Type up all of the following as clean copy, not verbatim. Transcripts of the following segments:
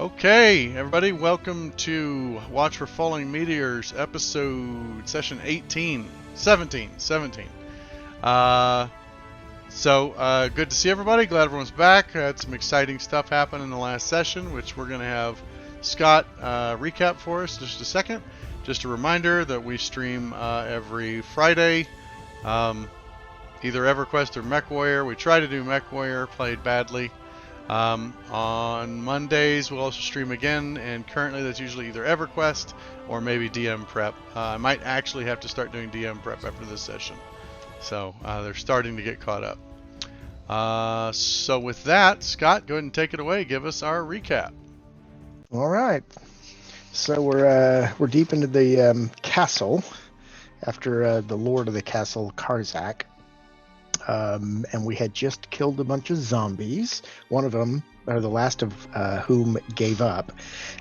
Okay, everybody, welcome to Watch for Falling Meteors, session 18, 17. Good to see everybody. Glad everyone's back. Had some exciting stuff happen in the last session, which we're going to have Scott recap for us in just a second. Just a reminder that we stream every Friday, either EverQuest or MechWarrior. We try to do MechWarrior, played badly. On Mondays we'll also stream again, and currently that's usually either EverQuest or maybe DM Prep. I might actually have to start doing DM Prep after this session, so they're starting to get caught up. So with that, Scott, go ahead and take it away. Give us our recap. All right. So we're deep into the castle after the Lord of the Castle, Karzak. And we had just killed a bunch of zombies. One of them, or the last of whom, gave up.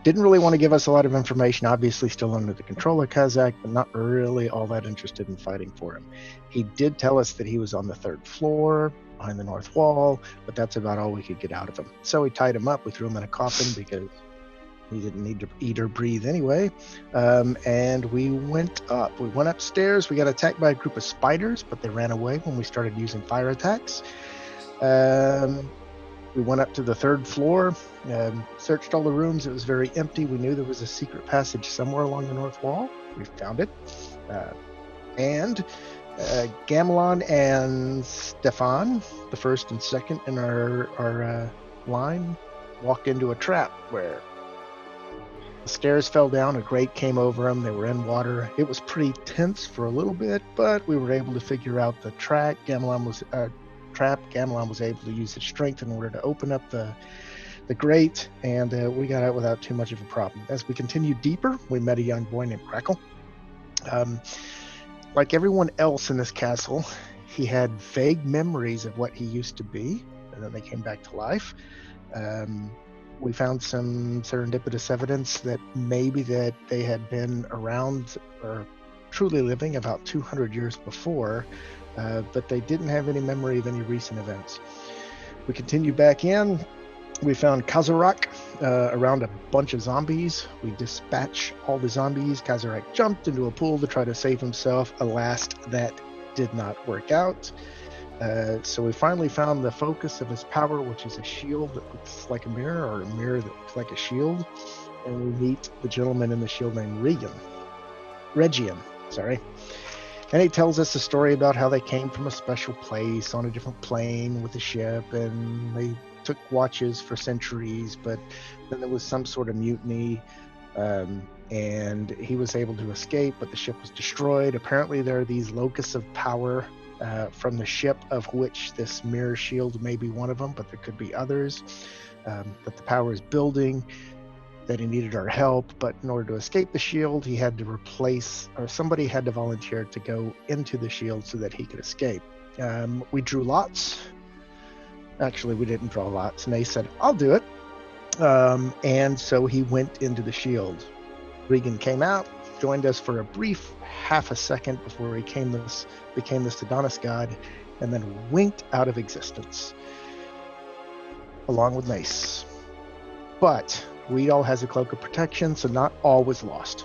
Didn't really want to give us a lot of information, obviously still under the control of Kazakh, but not really all that interested in fighting for him. He did tell us that he was on the 3rd floor, behind the north wall, but that's about all we could get out of him. So we tied him up, we threw him in a coffin because he didn't need to eat or breathe anyway. And we went up. We went upstairs. We got attacked by a group of spiders, but they ran away when we started using fire attacks. We went up to the 3rd floor, searched all the rooms. It was very empty. We knew there was a secret passage somewhere along the north wall. We found it. And Gamelon and Stefan, the first and second in our line, walked into a trap where the stairs fell down, a grate came over them, they were in water. It was pretty tense for a little bit, but we were able to figure out the trap. Gamelon was able to use his strength in order to open up the grate, and we got out without too much of a problem. As we continued deeper, we met a young boy named Crackle. Like everyone else in this castle, he had vague memories of what he used to be, and then they came back to life. We found some serendipitous evidence that maybe that they had been around or truly living about 200 years before, but they didn't have any memory of any recent events. We continued back in. We found Kazarak around a bunch of zombies. We dispatched all the zombies. Kazarak jumped into a pool to try to save himself. Alas, that did not work out. So we finally found the focus of his power, which is a shield that looks like a mirror, or a mirror that looks like a shield. And we meet the gentleman in the shield named Regian. And he tells us a story about how they came from a special place on a different plane with a ship, and they took watches for centuries, but then there was some sort of mutiny, and he was able to escape, but the ship was destroyed. Apparently there are these locusts of power from the ship, of which this mirror shield may be one of them, but there could be others. That the power is building, that he needed our help, but in order to escape the shield, he had to replace, or somebody had to volunteer to go into the shield so that he could escape. We drew lots. Actually, we didn't draw lots. Nay said, "I'll do it." And so he went into the shield. Regan came out, joined us for a brief half a second before he became the Sedonis god, and then winked out of existence, along with Mace. But Weedall has a cloak of protection, so not all was lost.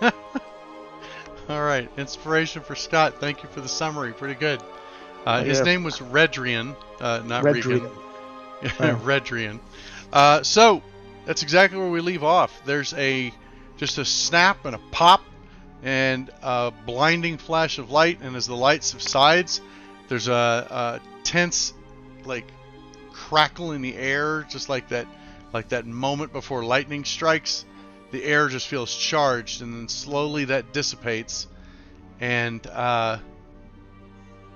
All right, inspiration for Scott. Thank you for the summary. Pretty good. His name was Redrian, not Regan. Redrian. So that's exactly where we leave off. There's just a snap and a pop and a blinding flash of light, and as the light subsides, there's a tense, like, crackle in the air, just like that moment before lightning strikes. The air just feels charged, and then slowly that dissipates. And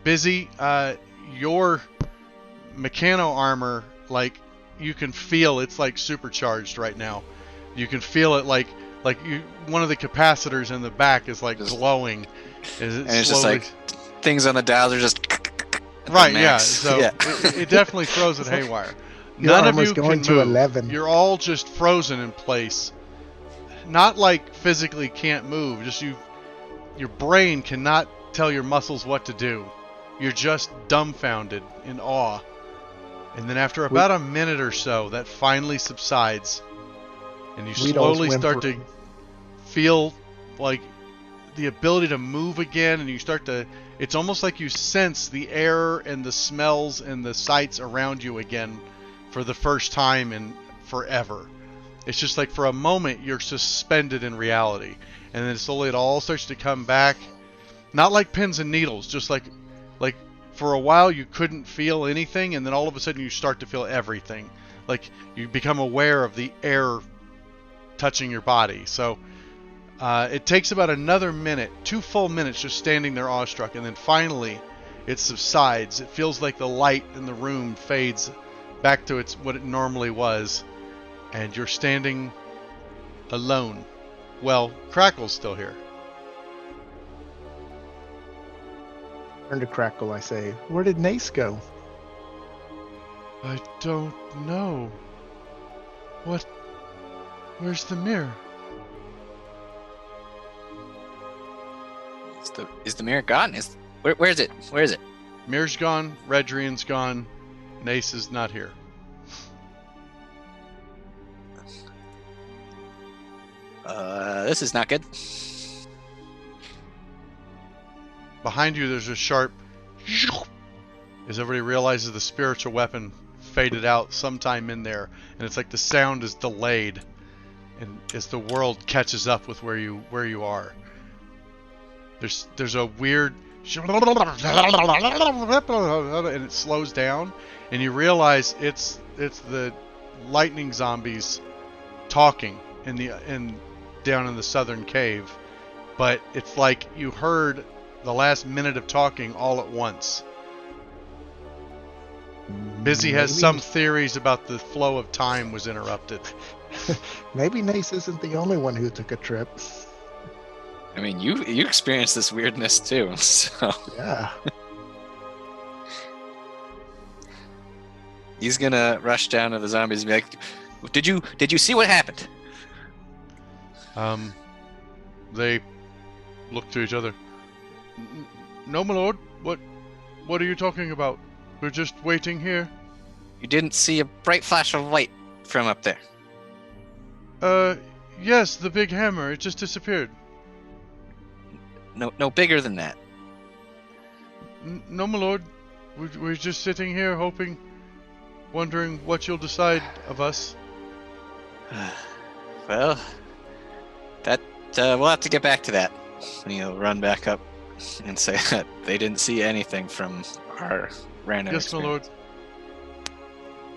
Busy, your mechano armor, like, you can feel it's like supercharged right now. You can feel it like one of the capacitors in the back is like glowing. It's just like things on the dials are just right. Yeah. So yeah. It definitely throws it haywire. None of you going can move. 11. You're all just frozen in place. Not like physically can't move. Just your brain cannot tell your muscles what to do. You're just dumbfounded in awe. And then after about a minute or so, that finally subsides. and you slowly start to feel like the ability to move again, and you start to, it's almost like you sense the air and the smells and the sights around you again for the first time in forever. It's just like for a moment you're suspended in reality, and then slowly it all starts to come back. Not like pins and needles, just like for a while you couldn't feel anything, and then all of a sudden you start to feel everything. Like you become aware of the air touching your body. So it takes about another minute, 2 full minutes, just standing there awestruck, and then finally it subsides. It feels like the light in the room fades back to what it normally was, and you're standing alone. Well, Crackle's still here. Turn to Crackle, I say, "Where did Nace go?" I don't know. What? Where's the mirror? Is the mirror gone? Where is it? Where is it? Mirror's gone. Redrian's gone. Nace is not here. This is not good. Behind you, there's a sharp, as everybody realizes the spiritual weapon faded out sometime in there, and it's like the sound is delayed, and as the world catches up with where you are, there's a weird, and it slows down, and you realize it's the lightning zombies talking down in the southern cave, but it's like you heard the last minute of talking all at once. Busy has some theories about the flow of time was interrupted. Maybe Nace isn't the only one who took a trip. I mean, you experienced this weirdness too, so yeah. He's gonna rush down to the zombies and be like, "Did you see what happened?" They look to each other. No, my lord. What are you talking about? We're just waiting here. You didn't see a bright flash of light from up there? Yes, the big hammer. It just disappeared. No bigger than that. No, my lord. We're just sitting here hoping, wondering what you'll decide of us. Well, that we'll have to get back to that. And he'll run back up and say that they didn't see anything from our random Yes, my lord.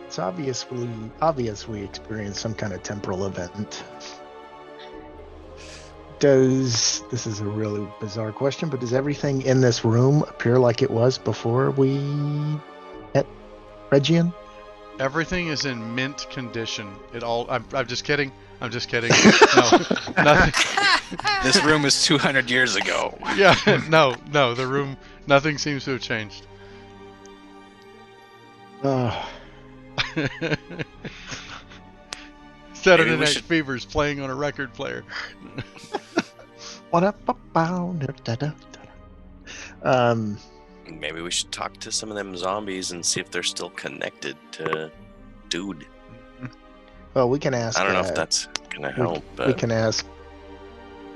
It's obvious we experienced some kind of temporal event. This is a really bizarre question, but does everything in this room appear like it was before we met Regian? Everything is in mint condition. I'm just kidding. I'm just kidding. No, nothing. This room is 200 years ago. Yeah, no, the room, nothing seems to have changed. Saturday Night Fever's playing on a record player. Maybe we should talk to some of them zombies and see if they're still connected to Dude. Well, we can ask. I don't know if that's gonna help. But we can ask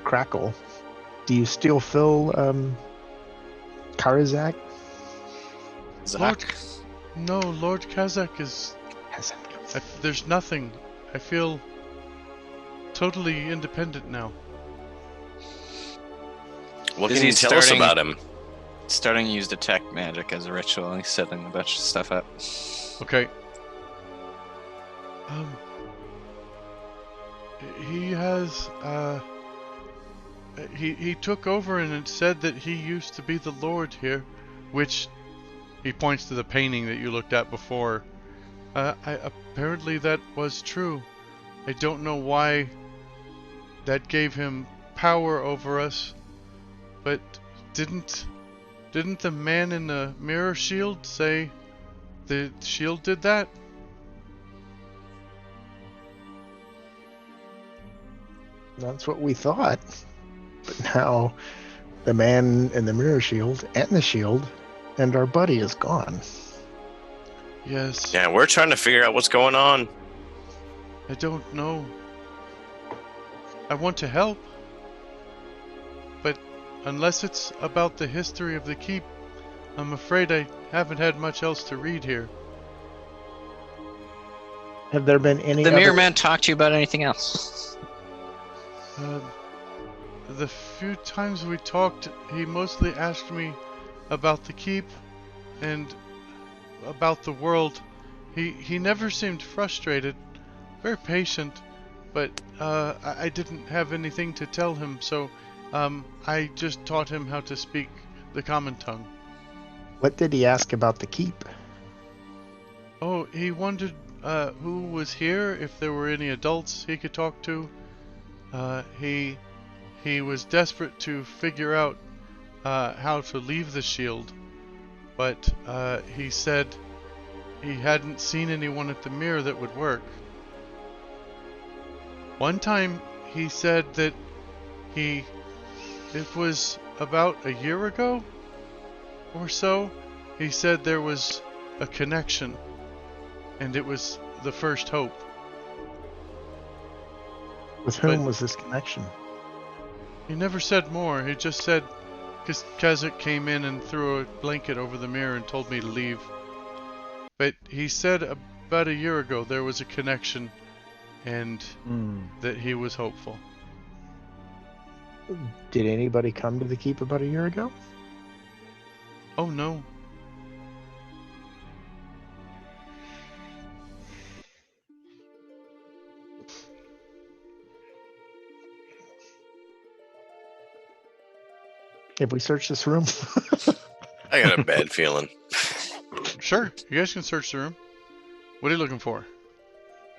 Crackle. Do you still feel Karazak? Lord Kazak is. There's nothing. I feel totally independent now. What can you tell us about him? Starting to use detect magic as a ritual, and he's setting a bunch of stuff up. Okay. He has, he took over, and it said that he used to be the Lord here, which he points to the painting that you looked at before. Apparently that was true. I don't know why that gave him power over us, but didn't the man in the mirror shield say the shield did that? That's what we thought. But now the man in the mirror shield and the shield and our buddy is gone. Yes. Yeah, we're trying to figure out what's going on. I don't know. I want to help. But unless it's about the history of the keep, I'm afraid I haven't had much else to read here. Have there been any The other... Mirror Man talk to you about anything else? The few times we talked, he mostly asked me about the keep and about the world. He never seemed frustrated, very patient, but I didn't have anything to tell him, so I just taught him how to speak the common tongue. What did he ask about the keep? Oh, he wondered who was here, if there were any adults he could talk to. He was desperate to figure out how to leave the shield, but he said he hadn't seen anyone at the mirror that would work. One time he said that it was about a year ago or so, he said there was a connection, and it was the first hope. With whom was this connection? He never said more. He just said, because Kazakh came in and threw a blanket over the mirror and told me to leave. But he said about a year ago there was a connection, and that he was hopeful. Did anybody come to the keep about a year ago? Oh no. Have we searched this room? I got a bad feeling. Sure, you guys can search the room. What are you looking for?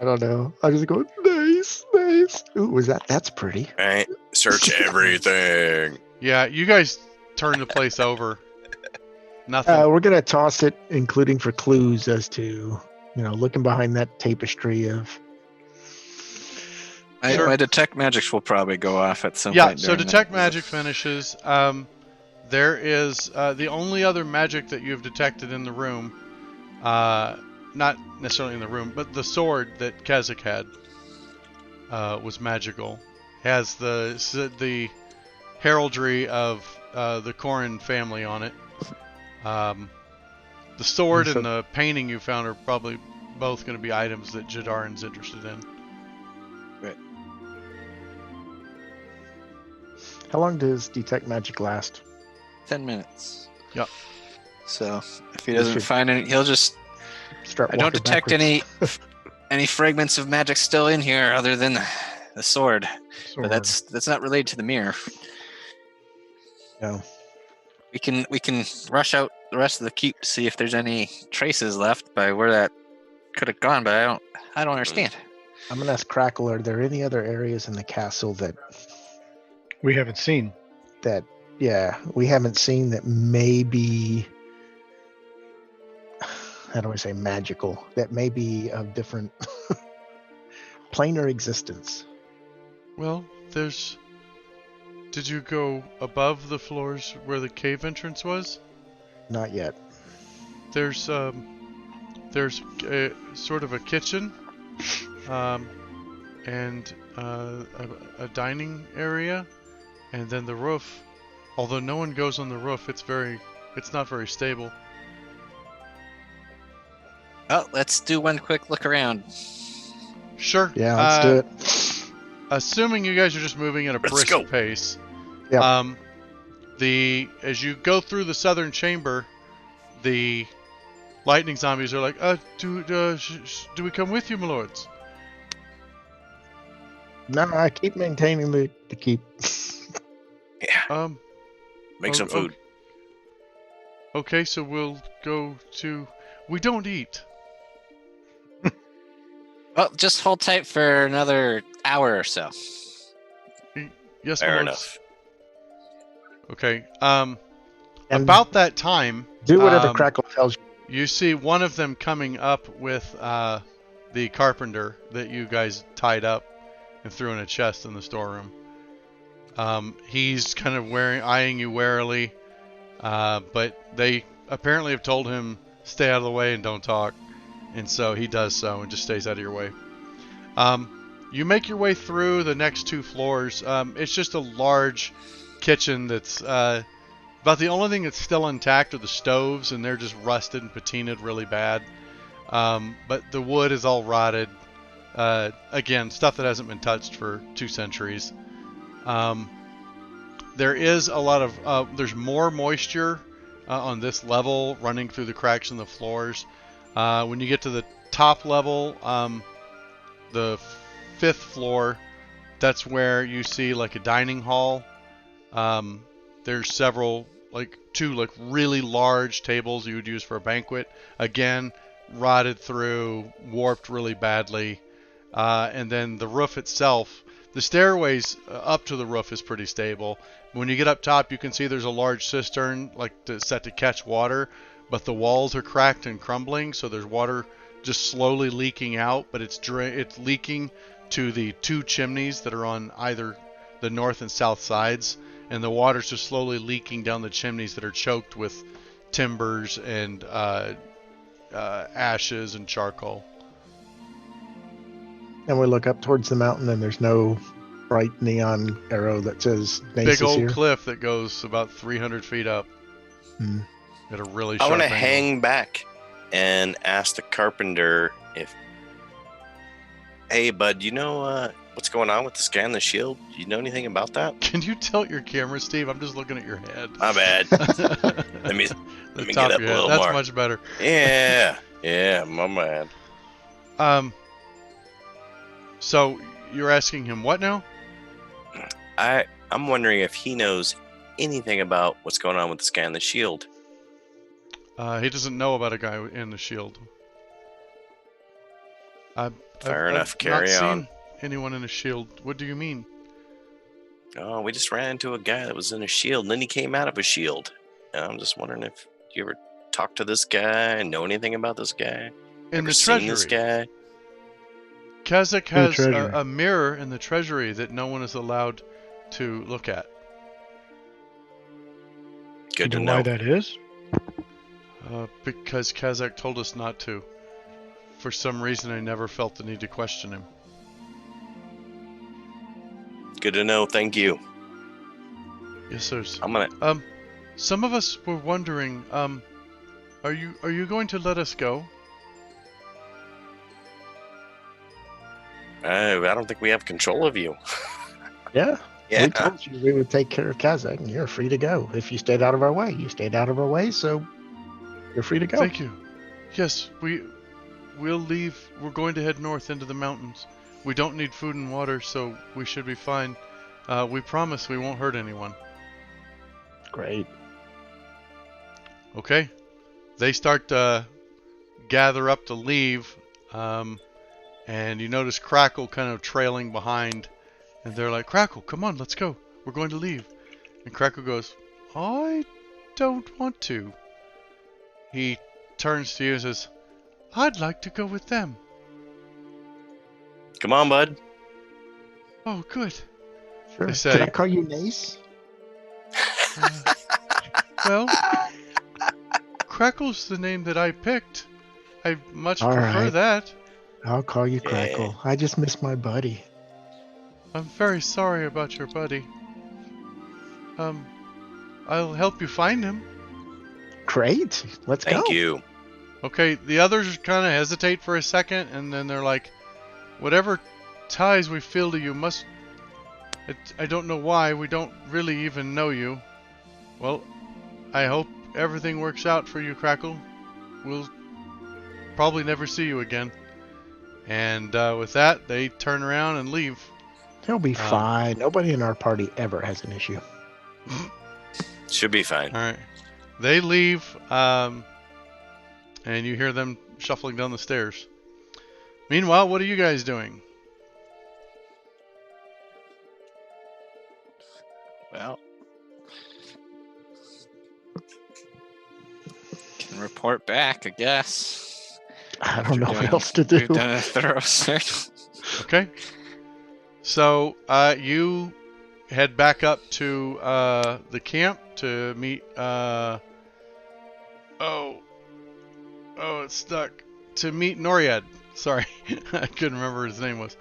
I don't know. I just go, nice, nice. Ooh, was that? That's pretty. All right, search everything. Yeah, you guys turn the place over. Nothing. We're gonna toss it, including for clues as to, looking behind that tapestry of. Sure. My detect magics will probably go off at some Yeah, point. so detect magic finishes. There is the only other magic that you have detected in the room, not necessarily in the room, but the sword that Kazakh had was magical. Has the heraldry of the Korin family on it. The sword and the painting you found are probably both going to be items that Jadarin's interested in. Right. How long does detect magic last? 10 minutes. Yep. So if he doesn't find any, he'll just. Start. I don't detect backwards. any fragments of magic still in here other than the sword. But that's not related to the mirror. No. We can rush out the rest of the keep to see if there's any traces left by where that could have gone, but I don't understand. I'm gonna ask Crackle, are there any other areas in the castle that we haven't seen? We haven't seen that may be, how do I say, magical, that may be of different planar existence. Well, did you go above the floors where the cave entrance was? Not yet. There's sort of a kitchen, and a dining area, and then the roof. Although no one goes on the roof, it's not very stable. Oh, let's do one quick look around. Sure. Yeah, let's do it. Assuming you guys are just moving at a brisk pace. Yep. As you go through the southern chamber, the lightning zombies are like, do we come with you, my lords? No, I keep maintaining the keep. Yeah. Make some food. Okay, so we'll go to. We don't eat. Well, just hold tight for another hour or so. Yes, Fair my lords. enough. Okay. And about that time, do whatever Crackle tells you. you see one of them coming up with the carpenter that you guys tied up and threw in a chest in the storeroom. He's kind of eyeing you warily, but they apparently have told him stay out of the way and don't talk, and so he does so and just stays out of your way. You make your way through the next 2 floors. It's just a large kitchen that's about the only thing that's still intact are the stoves, and they're just rusted and patinaed really bad. But the wood is all rotted. Again, stuff that hasn't been touched for 2 centuries. There is a lot of there's more moisture on this level running through the cracks in the floors. When you get to the top level, the 5th floor, that's where you see like a dining hall. There's several, like 2 like really large tables you would use for a banquet. Again, rotted through, warped really badly. And then the roof itself, the stairways up to the roof is pretty stable. When you get up top, you can see there's a large cistern set to catch water, but the walls are cracked and crumbling, so there's water just slowly leaking out, but it's leaking to the 2 chimneys that are on either the north and south sides, and the water's just slowly leaking down the chimneys that are choked with timbers and ashes and charcoal. And we look up towards the mountain, and there's no bright neon arrow that says Nace Big is old here. cliff that goes about 300 feet up. Hmm. At a really I sharp want to angle. hang back and ask the carpenter if, hey, bud, you know what's going on with this guy in the shield? Do you know anything about that? Can you tilt your camera, Steve? I'm just looking at your head. My bad. Let me The get top up of a your head. little That's more. much better. Yeah, my bad. So you're asking him what now? I'm wondering if he knows anything about what's going on with this guy in the shield. He doesn't know about a guy in the shield. Fair enough, I've carry not on. seen anyone in a shield. What do you mean? Oh, we just ran into a guy that was in a shield, and then he came out of a shield. And I'm just wondering if you ever talked to this guy and know anything about this guy? In Ever the seen this treasury. guy? Kazakh In the has treasury. a mirror in the treasury that no one is allowed to look at. Good Do to you know know. why that is? Because Kazakh told us not to. For some reason, I never felt the need to question him. Good to know. Thank you. Yes, sirs. I'm gonna. Some of us were wondering, are you going to let us go? I don't think we have control of you. Yeah. Yeah. We told you we would take care of Kazakh, and you're free to go. If you stayed out of our way, you stayed out of our way, so you're free to go. Thank you. Yes, we'll leave. We're going to head north into the mountains. We don't need food and water, so we should be fine. We promise we won't hurt anyone. Great. Okay. They start to gather up to leave, and you notice Crackle kind of trailing behind, and they're like, Crackle, come on, let's go. We're going to leave. And Crackle goes, I don't want to. He turns to you and says, I'd like to go with them. Come on, bud. Oh, good. Sure. They say- Can I call you Nace? Well, Crackle's the name that I picked. I much All prefer right. that. I'll call you Yeah. Crackle. I just miss my buddy. I'm very sorry about your buddy. I'll help you find him. Great. Let's go. Thank you. Okay, the others kind of hesitate for a second, and then they're like, whatever ties we feel to you must... I don't know why, we don't really even know you. Well, I hope everything works out for you, Crackle. We'll probably never see you again. And with that, they turn around and leave. He'll be fine. Nobody in our party ever has an issue. Should be fine. All right. They leave, and you hear them shuffling down the stairs. Meanwhile, what are you guys doing? Well, can report back, I guess. I don't know After what else to do. We've done a thorough search. Okay. So you head back up to the camp to meet. It's stuck. To meet Noriad. Sorry, I couldn't remember what his name was.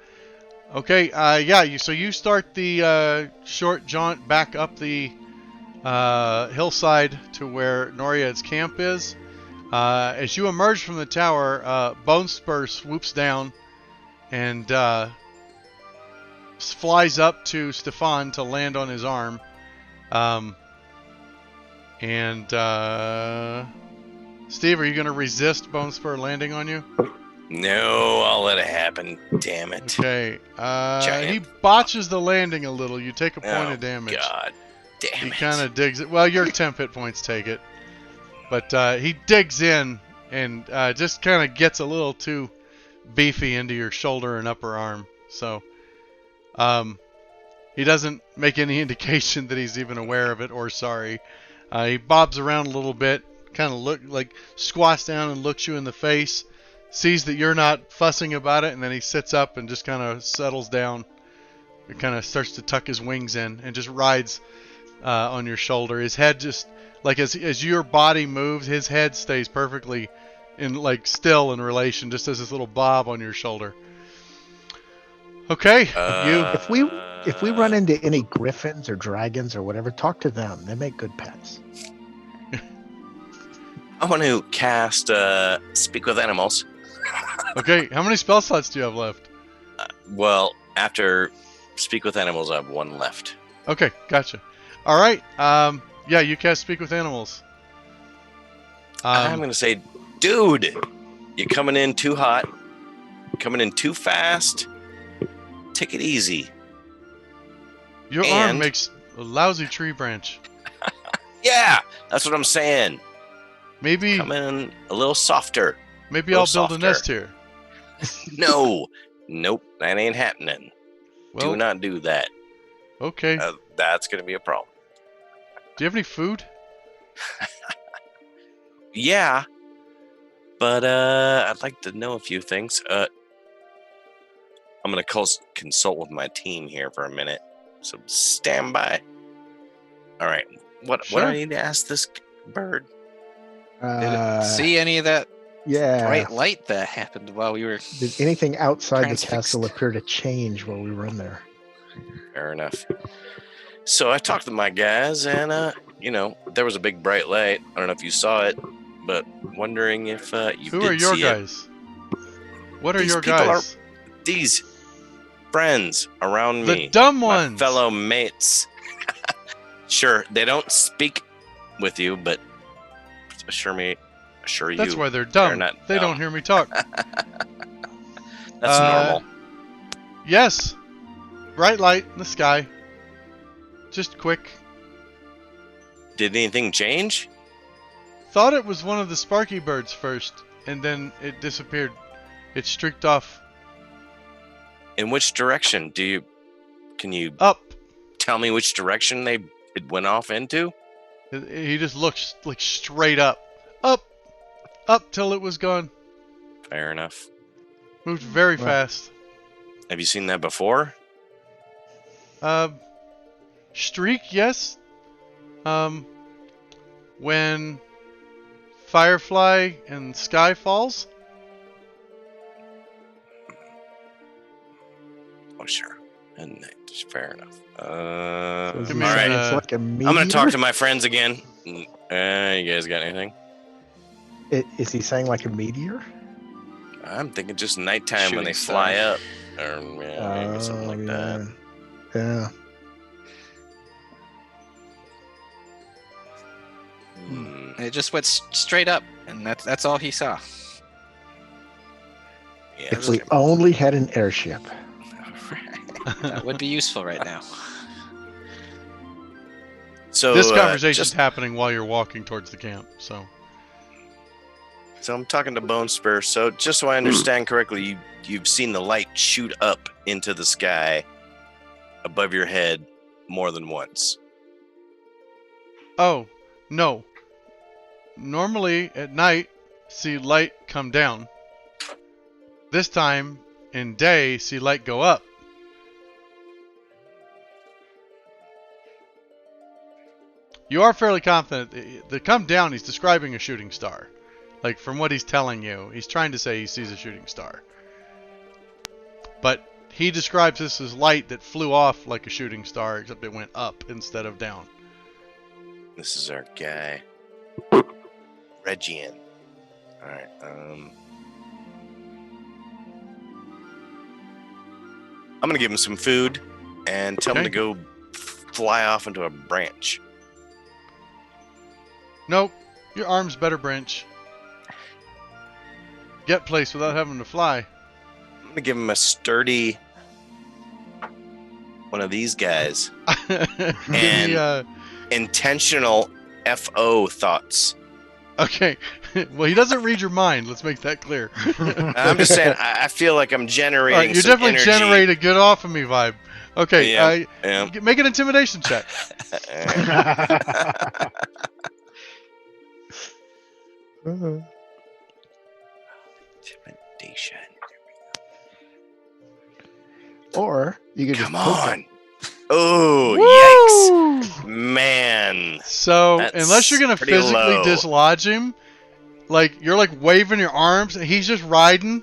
Okay, yeah, so you start the short jaunt back up the hillside to where Noriad's camp is. As you emerge from the tower, Bone Spur swoops down and flies up to Stefan to land on his arm. Steve, are you going to resist Bone Spur landing on you? No, I'll let it happen. Damn it. Okay. Giant. He botches the landing a little. You take a point Oh, of damage. God. Damn He it. kind of digs it. Well, your temp hit points take it. But he digs in and just kind of gets a little too beefy into your shoulder and upper arm. So he doesn't make any indication that he's even aware of it or sorry. He bobs around a little bit, kind of squats down and looks you in the face, sees that you're not fussing about it, and then he sits up and just kind of settles down. He kind of starts to tuck his wings in and just rides on your shoulder. His head just, like as your body moves, his head stays perfectly still in relation, just as this little bob on your shoulder. Okay, If we run into any griffins or dragons or whatever, talk to them. They make good pets. I want to cast Speak with Animals. Okay, how many spell slots do you have left? Well, after Speak with Animals, I have one left. Okay, gotcha. All right, yeah, you cast Speak with Animals. I'm going to say, dude, you're coming in too hot, coming in too fast. Take it easy. Your arm makes a lousy tree branch. Yeah, that's what I'm saying. Maybe Come in a little softer. Maybe I'll build a nest here. No. Nope, that ain't happening. Well, do not do that. Okay. That's going to be a problem. Do you have any food? Yeah, but I'd like to know a few things. I'm going to consult with my team here for a minute, so stand by. All right, what do I need to ask this bird? Did it see any of that bright light that happened while we were... Did anything outside the transfixed? castle appear to change while we were in there? Fair enough. So I talked to my guys, and there was a big bright light. I don't know if you saw it, but wondering if you Who did are your see guys? What are These your people guys? These friends around me. The dumb my ones. fellow mates. Sure, they don't speak with you, but assure you. That's why they're dumb. not they dumb. don't hear me talk. That's normal. Yes. Bright light in the sky. Just quick. Did anything change? Thought it was one of the Sparky birds first, and then it disappeared. It streaked off. In which direction? Can you Up. tell me which direction it went off into? He just looked like straight up. Up till it was gone. Fair enough. Moved very fast. Have you seen that before? Streak, yes. When Firefly and Sky falls. Oh, sure. And fair enough. So is he Give me all saying right. it's like a I'm going to meteor? talk to my friends again. You guys got anything? Is he saying like a meteor? I'm thinking just nighttime when they Shooting fly star. up. Or maybe something like that. Yeah. Hmm. It just went straight up, and that's all he saw. Yeah, If we only had an airship. That would be useful right now. so This conversation's just- happening while you're walking towards the camp, so. So I'm talking to Bone Spur. So just so I understand correctly, you've seen the light shoot up into the sky above your head more than once. Oh, no. Normally at night, see light come down. This time in day, see light go up. You are fairly confident. The come down, he's describing a shooting star. Like, from what he's telling you, he's trying to say he sees a shooting star. But he describes this as light that flew off like a shooting star, except it went up instead of down. This is our guy. Regian. Alright, I'm gonna give him some food and tell him to go fly off into a branch. Nope. Your arm's better, Branch. Get place without having to fly. I'm gonna give him a sturdy one of these guys. And intentional FO thoughts. Okay. Well, he doesn't read your mind. Let's make that clear. I'm just saying, I feel like I'm generating All right, you some definitely energy. generate a get off of me vibe. Okay, Yeah. make an intimidation check. Intimidation. Or you could Come just poke on. him. Oh, yikes. Man. So, That's unless you're going to pretty physically low. dislodge him, like you're like waving your arms and he's just riding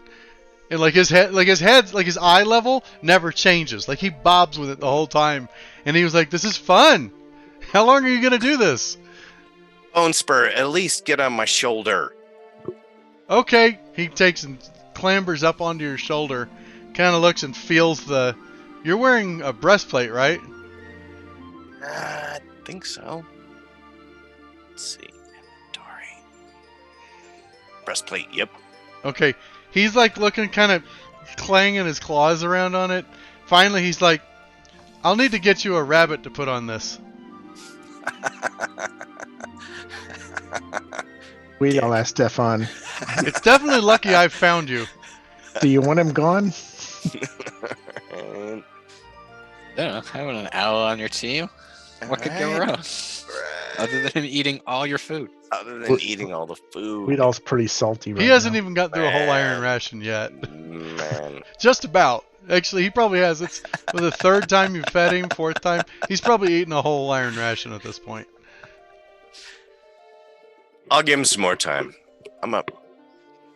and like his eye level never changes. Like he bobs with it the whole time. And he was like, "This is fun. How long are you going to do this?" Bone Spur, at least get on my shoulder. Okay, he takes and clambers up onto your shoulder, kind of looks and feels the. You're wearing a breastplate, right? I think so. Let's see. Inventory. Breastplate, yep. Okay, he's like looking, kind of clanging his claws around on it. Finally, he's like, "I'll need to get you a rabbit to put on this." We all asked Stefan, It's definitely lucky I found you. do you want him gone? I don't know, having an owl on your team? What could go wrong? Other than him eating all your food. Other than eating all the food. We'd all's pretty salty right He hasn't now. even got through a whole iron Man. ration yet. Man. Just about. Actually, he probably has. It's for the third time you fed him, fourth time. He's probably eaten a whole iron ration at this point. I'll give him some more time. I'm up.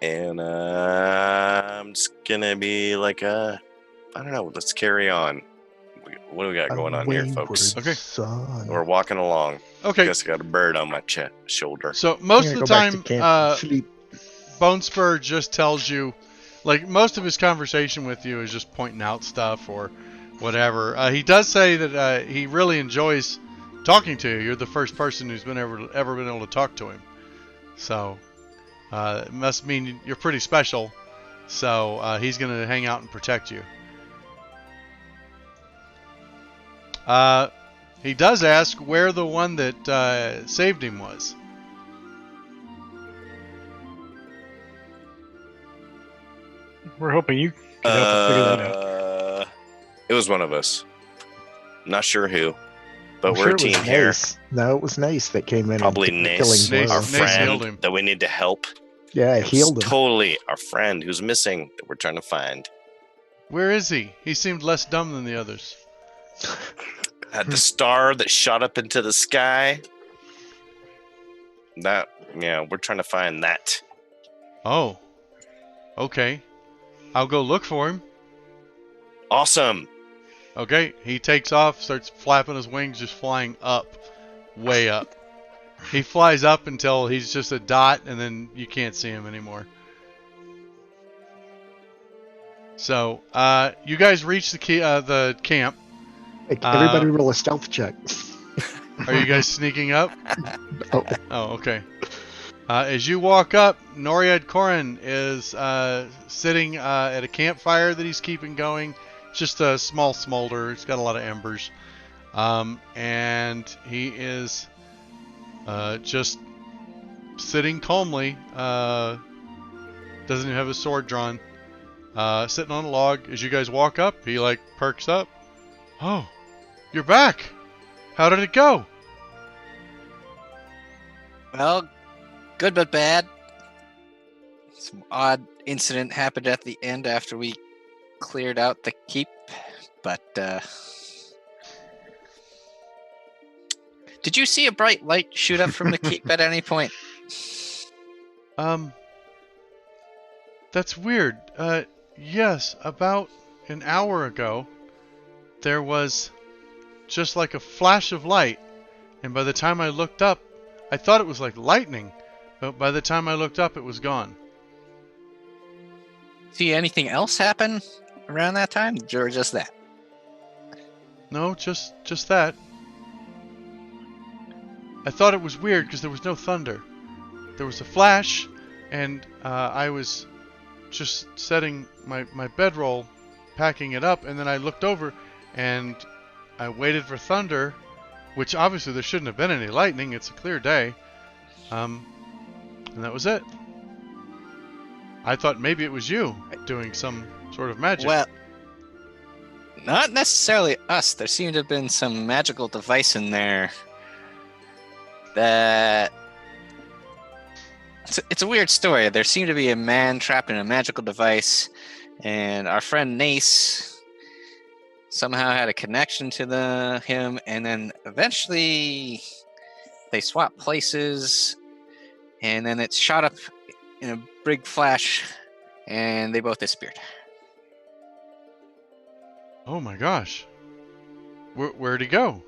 And I'm just gonna be like, I don't know, let's carry on. What do we got going on here, folks? Okay. Son. We're walking along. Okay, Just got a bird on my shoulder. so most of the I'm gonna go back time, to camp and sleep. Bone Spur just tells you, like most of his conversation with you is just pointing out stuff or whatever. He does say that he really enjoys talking to you. You're the first person who's ever been able to talk to him. So it must mean you're pretty special. So he's going to hang out and protect you. He does ask where the one that saved him was. We're hoping you can help us figure that out. It was one of us. Not sure who, but I'm we're sure a it team was here. Nace. No, it was Nace that came in. Probably and took the Nace, killing blow. our Nace healed him. friend that we need to help. Yeah, It was healed him. Totally our friend who's missing that we're trying to find. Where is he? He seemed less dumb than the others. The star that shot up into the sky. That, yeah, we're trying to find that. Oh. Okay. I'll go look for him. Awesome. Okay, he takes off, starts flapping his wings, just flying up, way up. He flies up until he's just a dot, and then you can't see him anymore. So, you guys reach the camp. Hey, everybody roll a stealth check. Are you guys sneaking up? Oh, Oh, okay. As you walk up, Noriad Korin is sitting at a campfire that he's keeping going. It's just a small smolder. It's got a lot of embers. And he is just sitting calmly. Doesn't even have his sword drawn. Sitting on a log. As you guys walk up, he like perks up. Oh, you're back. How did it go? Well, good but bad. Some odd incident happened at the end after we cleared out the keep, but did you see a bright light shoot up from the keep at any point? That's weird. Yes, about an hour ago, there was just like a flash of light, and by the time I looked up, I thought it was like lightning, but by the time I looked up, it was gone. See anything else happen around that time, or just that? No, just that. I thought it was weird because there was no thunder. There was a flash, and I was just setting my bedroll, packing it up, and then I looked over, and I waited for thunder, which obviously there shouldn't have been any lightning. It's a clear day. And that was it. I thought maybe it was you doing some sort of magic. Well, not necessarily us. There seemed to have been some magical device in there that... It's a weird story. There seemed to be a man trapped in a magical device, and our friend Nace somehow had a connection to him, and then eventually they swapped places, and then it shot up in a big flash, and they both disappeared. Oh my gosh. Where'd he go?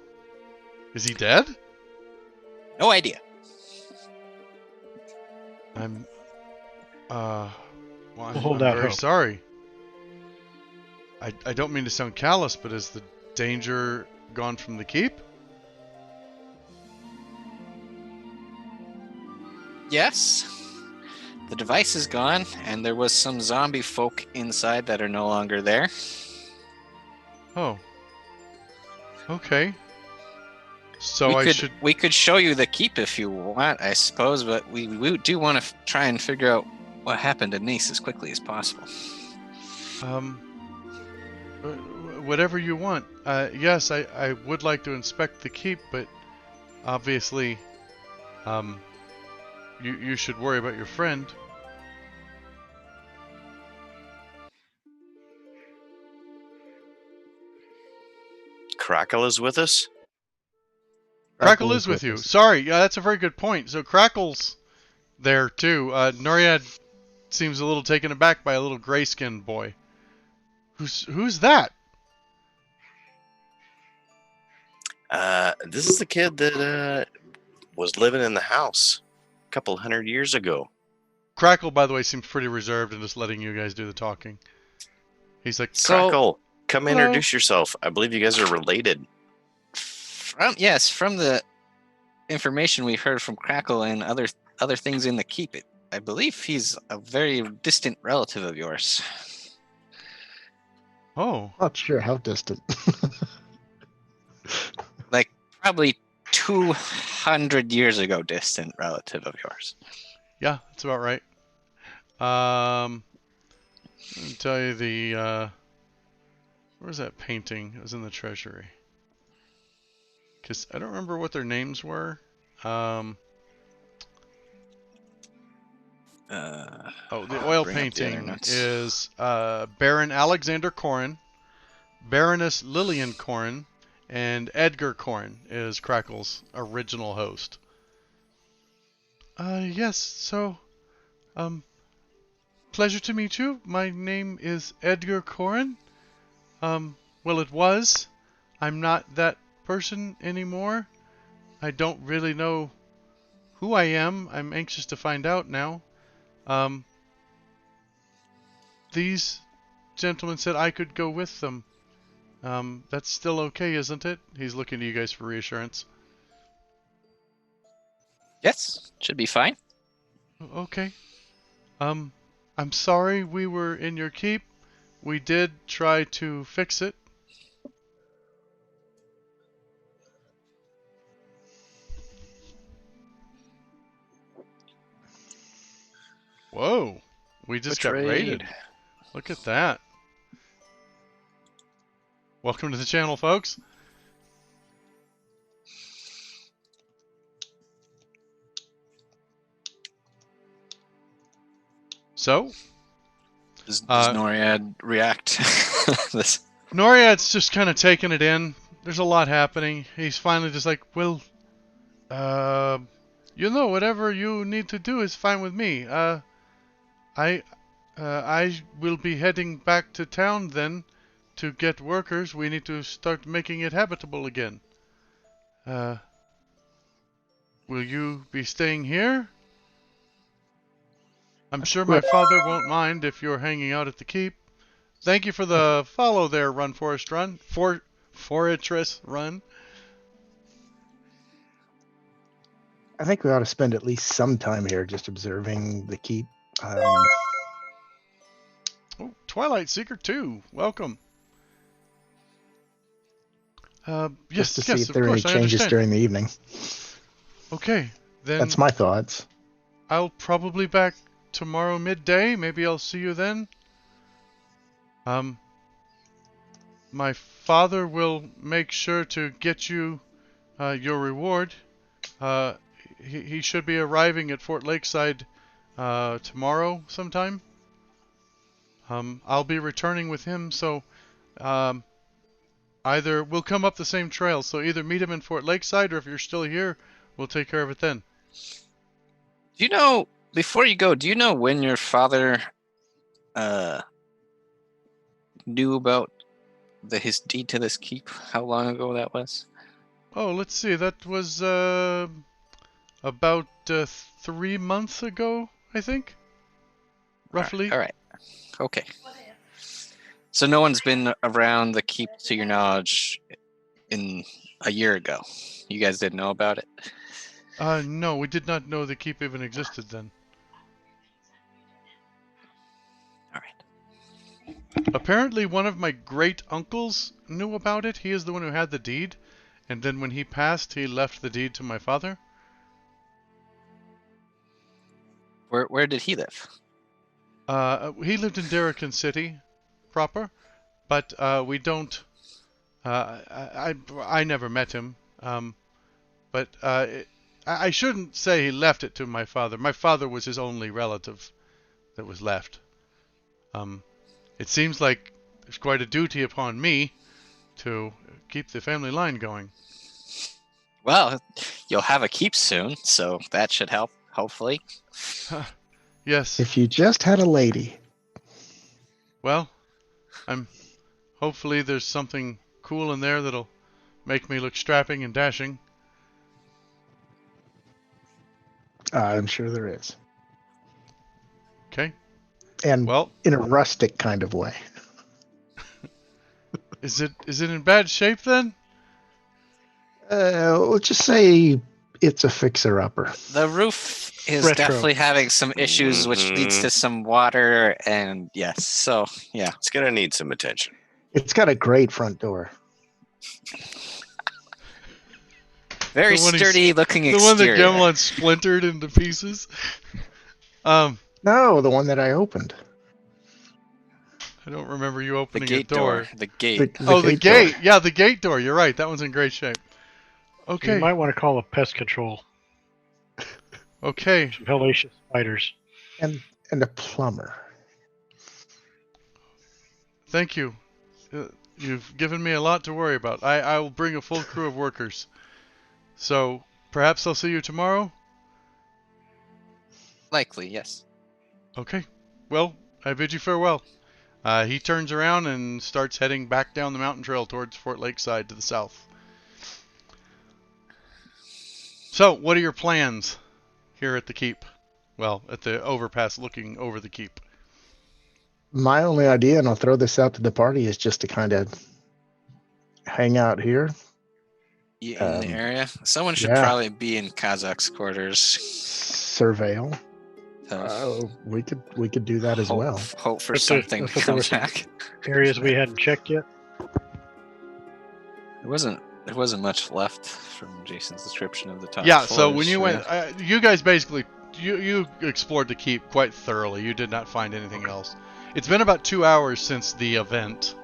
Is he dead? No idea. I'm hold I'm out very hope. sorry. I don't mean to sound callous, but has the danger gone from the keep? Yes. The device is gone, and there was some zombie folk inside that are no longer there. Oh. Okay. So we could show you the keep if you want, I suppose, but we do want to try and figure out what happened to Nice as quickly as possible. Whatever you want. Yes, I would like to inspect the keep, but obviously, you should worry about your friend. Crackle is with us? Crackle is with you. Sorry, yeah, that's a very good point. So Crackle's there too. Noriad seems a little taken aback by a little gray-skinned boy. Who's that? This is the kid that was living in the house a couple 100 years ago. Crackle, by the way, seems pretty reserved and just letting you guys do the talking. He's like, Crackle, come hello. introduce yourself. I believe you guys are related. From the information we heard from Crackle and other things in the keep, I believe he's a very distant relative of yours. Oh. Not sure how distant. Like probably 200 years ago, distant relative of yours. Yeah, that's about right. I'll tell you the where's that painting? It was in the treasury. Because I don't remember what their names were. The oil painting is Baron Alexander Corrin, Baroness Lillian Corrin, and Edgar Corrin is Crackle's original host. Yes, so, pleasure to meet you. My name is Edgar Corrin. Well, it was. I'm not that person anymore. I don't really know who I am. I'm anxious to find out now. These gentlemen said I could go with them. That's still okay, isn't it? He's looking to you guys for reassurance. Yes, should be fine. Okay. I'm sorry we were in your keep. We did try to fix it. Whoa. We just got raided. Look at that. Welcome to the channel, folks. So, does Noriad react? This. Noriad's just kind of taking it in. There's a lot happening. He's finally just like, well, whatever you need to do is fine with me. I will be heading back to town then. to get workers, we need to start making it habitable again. Will you be staying here? I'm sure my father won't mind if you're hanging out at the keep. Thank you for the follow there, Run Forest Run. Foretress Run. I think we ought to spend at least some time here just observing the keep. Oh, Twilight Seeker 2, welcome. Just to yes, see if of there are any course, I changes understand. during the evening. Okay, then That's my thoughts. I'll probably back tomorrow midday. Maybe I'll see you then. My father will make sure to get you your reward. He should be arriving at Fort Lakeside tomorrow sometime. I'll be returning with him, so either we'll come up the same trail. So either meet him in Fort Lakeside, or if you're still here, we'll take care of it then. Do you know, before you go, do you know when your father knew about his deed to this keep? How long ago that was? Oh, let's see. That was about 3 months ago, I think. Roughly. All right. Okay. So no one's been around the keep, to your knowledge, in a year ago. You guys didn't know about it? No, we did not know the keep even existed then. All right. Apparently one of my great uncles knew about it. He is the one who had the deed. And then when he passed, he left the deed to my father. Where did he live? He lived in Darrican City proper, but we don't... I never met him. But I shouldn't say he left it to my father. My father was his only relative that was left. It seems like there's quite a duty upon me to keep the family line going. Well, you'll have a keep soon, so that should help, hopefully. Yes. If you just had a lady. Well, hopefully there's something cool in there that'll make me look strapping and dashing. I'm sure there is. Okay. And Well, in a rustic kind of way. is it in bad shape then? Let's just say it's a fixer-upper. The roof is Retro. definitely having some issues, which leads to some water, and yes, so yeah. It's gonna need some attention. It's got a great front door. Very The one sturdy looking The exterior. one that Gemlon splintered into pieces. No, the one that I opened. I don't remember you The opening gate a door. The gate. The gate door. gate. Yeah, the gate door. You're right. That one's in great shape. Okay. You might want to call a pest control. Okay. Some hellacious spiders. And a plumber. Thank you. You've given me a lot to worry about. I will bring a full crew of workers. So perhaps I'll see you tomorrow? Likely, yes. Okay. Well, I bid you farewell. He turns around and starts heading back down the mountain trail towards Fort Lakeside to the south. So, what are your plans here at the keep? Well, at the overpass looking over the keep. My only idea, and I'll throw this out to the party, is just to kind of hang out here. In the area? Someone should yeah. probably be in Kazakh's quarters. Surveil. We could do that as well. Hope for But something I to thought there come were some back. areas we hadn't checked yet. There wasn't much left from Jason's description of the top Yeah, floors. so when you yeah. went, you guys basically, you explored the keep quite thoroughly. You did not find anything else. It's been about 2 hours since the event.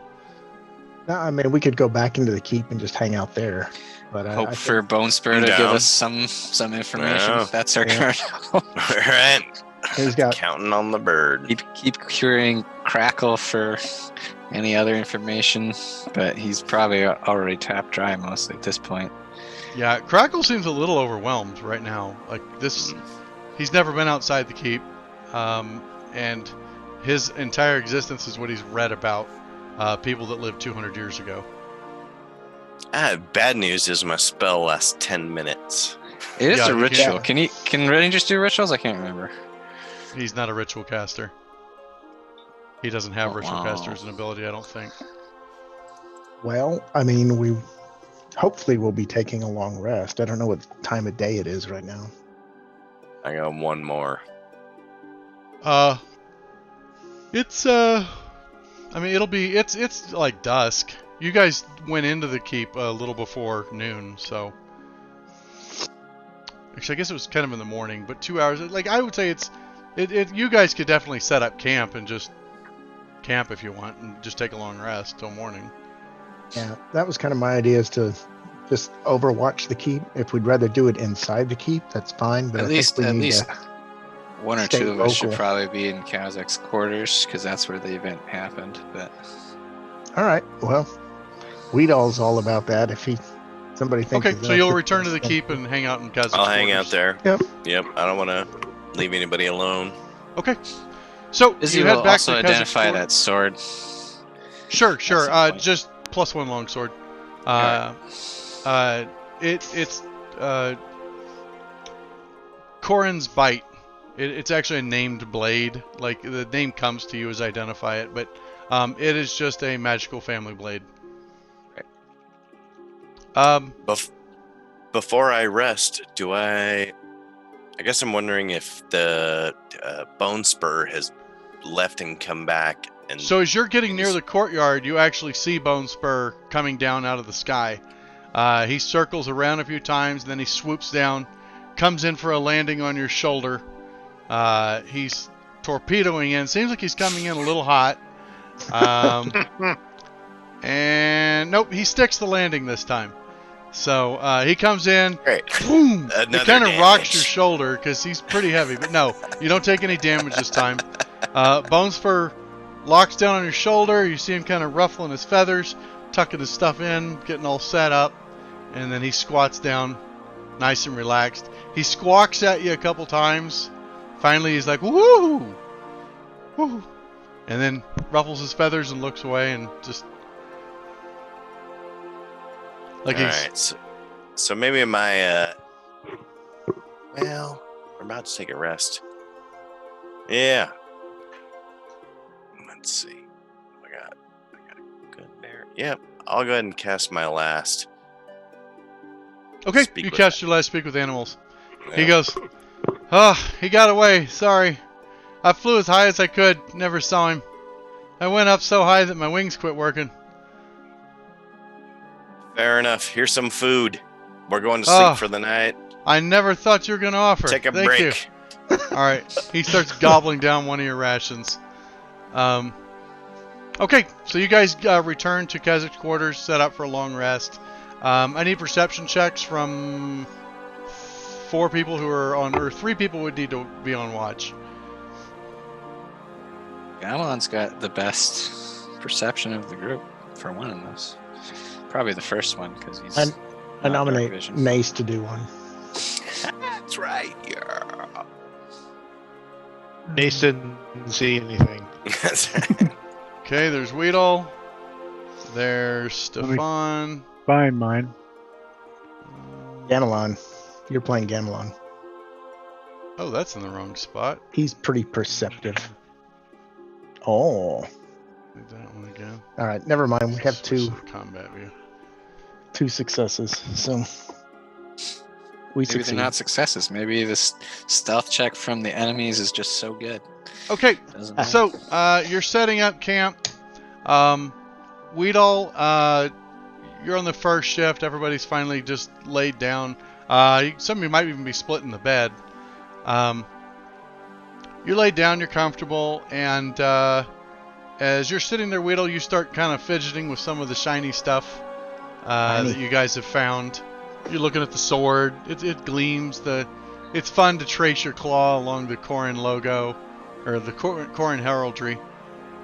No, I mean, we could go back into the keep and just hang out there. But Hope I for Bone Spur to give down. us some information. Yeah. That's our Yeah. current hope. All right. He's got Counting on the bird. Keep querying Crackle for any other information, but he's probably already tapped dry mostly at this point. Yeah, Crackle seems a little overwhelmed right now. Like this, he's never been outside the keep, and his entire existence is what he's read about. people that lived 200 years ago. Bad news is my spell lasts 10 minutes. It is Yeah, a you ritual. can't- Can Rangers do rituals? I can't remember. He's not a ritual caster. He doesn't have ritual wow. caster as an ability, I don't think. Well, I mean, hopefully we'll be taking a long rest. I don't know what time of day it is right now. I got one more. It's I mean, it's like dusk. You guys went into the keep a little before noon, so actually I guess it was kind of in the morning, but 2 hours. Like I would say you guys could definitely set up camp and just camp if you want and just take a long rest till morning. Yeah, that was kind of my idea, is to just overwatch the keep. If we'd rather do it inside the keep, that's fine. But At I least- think we at need least- to One or stay two of us should local. probably be in Kazak's quarters because that's where the event happened. But All right. Well, Weedall's all about that. If somebody thinks. Okay, of so that, you'll then return to the that's- keep and hang out in Kazak's I'll hang quarters. out there. Yep. Yep. I don't want to leave anybody alone. Okay. So Izzy you will head back also to Kazak's identify quarters. that sword. Sure. some point. Just +1 longsword. It's Corin's Bite. It's actually a named blade. Like the name comes to you as identify it, but it is just a magical family blade. Before I rest, I guess I'm wondering if the bone spur has left and come back. And So as you're getting near the courtyard, you actually see Bone Spur coming down out of the sky. He circles around a few times, and then he swoops down, comes in for a landing on your shoulder. He's torpedoing in. Seems like he's coming in a little hot. And nope, he sticks the landing this time. So he comes in, Great. boom! It Another kind of rocks damage. your shoulder because he's pretty heavy. But no, you don't take any damage this time. Bone Spur locks down on your shoulder. You see him kind of ruffling his feathers, tucking his stuff in, getting all set up, and then he squats down, nice and relaxed. He squawks at you a couple times. Finally, he's like, "Woo, woo," and then ruffles his feathers and looks away and just like All he's. right. So maybe my well, we're about to take a rest. Yeah. Let's see. I got a good there. Yep. I'll go ahead and cast my last. Okay, Speak you with cast your last speak with animals. He Yep. goes, he got away. Sorry. I flew as high as I could. Never saw him. I went up so high that my wings quit working. Fair enough. Here's some food. We're going to sleep Ah. for the night. I never thought you were going to offer. Take a Thank break. you. All right. He starts gobbling down one of your rations. Okay, so you guys return to Kazak's quarters, set up for a long rest. I need perception checks from 4 people who are on, or 3 people would need to be on watch. Gamelon's got the best perception of the group for one of those. Probably the first one because he's. I not dark nominate vision. Nace to do one. That's right. Yeah. Nace didn't see anything. That's right. Okay, there's Weedle. There's Stefan. Fine, mine. Gamelon. You're playing Gamelon. Oh, that's in the wrong spot. He's pretty perceptive. Oh. Do that one again. All right, never mind. We have Switch to the combat view. two successes, so we Maybe succeed. they're not successes. Maybe this stealth check from the enemies is just so good. Okay, Doesn't so you're setting up camp. Weedle, you're on the first shift. Everybody's finally just laid down. Some of you might even be split in the bed. You're laid down, you're comfortable, and as you're sitting there, Weedle, you start kind of fidgeting with some of the shiny stuff that you guys have found. You're looking at the sword. It gleams. It's fun to trace your claw along the Corin logo, or the Corin heraldry.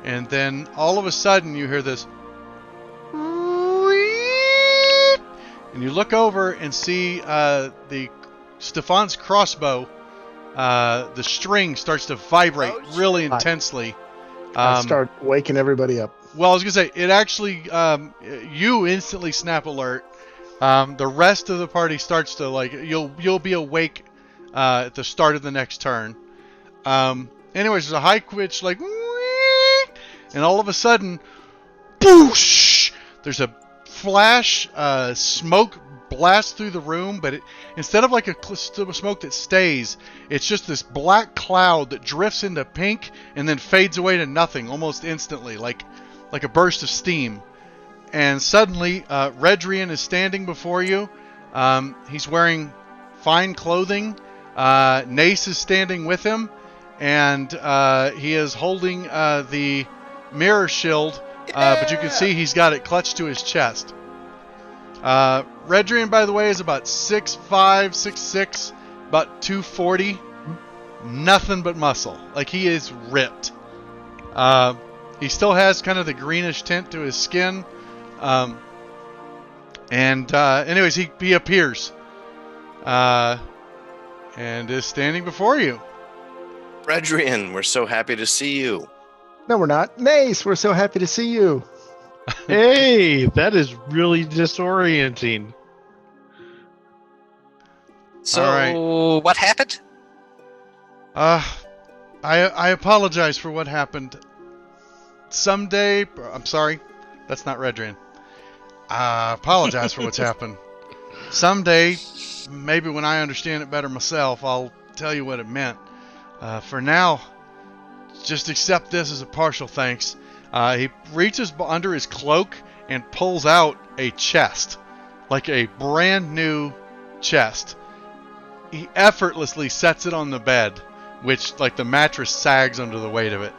And then all of a sudden you hear this, and you look over and see the Stefan's crossbow. The string starts to vibrate really intensely. I start waking everybody up. Well, I was gonna say it actually. You instantly snap alert. The rest of the party starts to like you'll be awake at the start of the next turn. Anyways, there's a high pitch like, and all of a sudden, boosh! There's a flash. Smoke blasts through the room, but instead of like a smoke that stays, it's just this black cloud that drifts into pink and then fades away to nothing almost instantly, like a burst of steam. And suddenly, Redrian is standing before you. He's wearing fine clothing. Nace is standing with him, and he is holding the mirror shield. But you can see he's got it clutched to his chest. Redrian, by the way, is about 6'5", 6'6", about 240. Nothing but muscle. Like, he is ripped. He still has kind of the greenish tint to his skin. Anyways, he appears. And is standing before you. Redrian, we're so happy to see you. No, we're not. Nace, we're so happy to see you. Hey, that is really disorienting. So, All right. what happened? I apologize for what happened. Someday, I'm sorry, that's not Redrian. I apologize for what's happened. Someday, maybe when I understand it better myself, I'll tell you what it meant. For now, just accept this as a partial thanks. He reaches under his cloak and pulls out a chest, like a brand new chest. He effortlessly sets it on the bed, which, like, the mattress sags under the weight of it.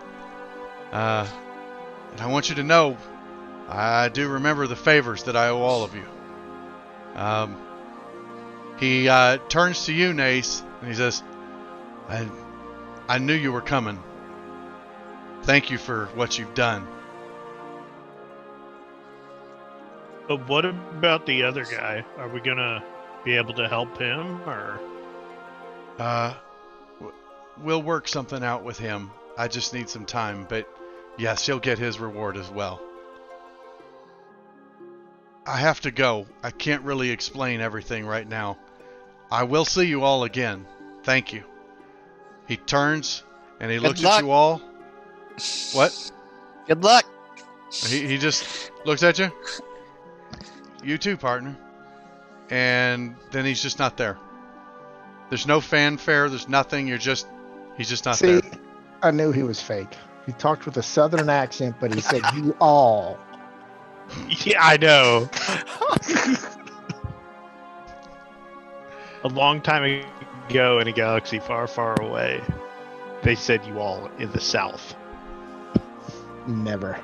And I want you to know, I do remember the favors that I owe all of you. He turns to you, Nace, and he says, I knew you were coming. Thank you for what you've done. But what about the other guy? Are we gonna be able to help him, or? We'll work something out with him. I just need some time, but yes, he'll get his reward as well. I have to go. I can't really explain everything right now. I will see you all again. Thank you. He turns and he looks at you all. What? Good luck. He just looks at you. You too, partner. And then he's just not there. There's no fanfare. There's nothing. He's just not there. See, I knew he was fake. He talked with a southern accent, but he said, you all. Yeah, I know. A long time ago in a galaxy far, far away, they said you all in the south. Never.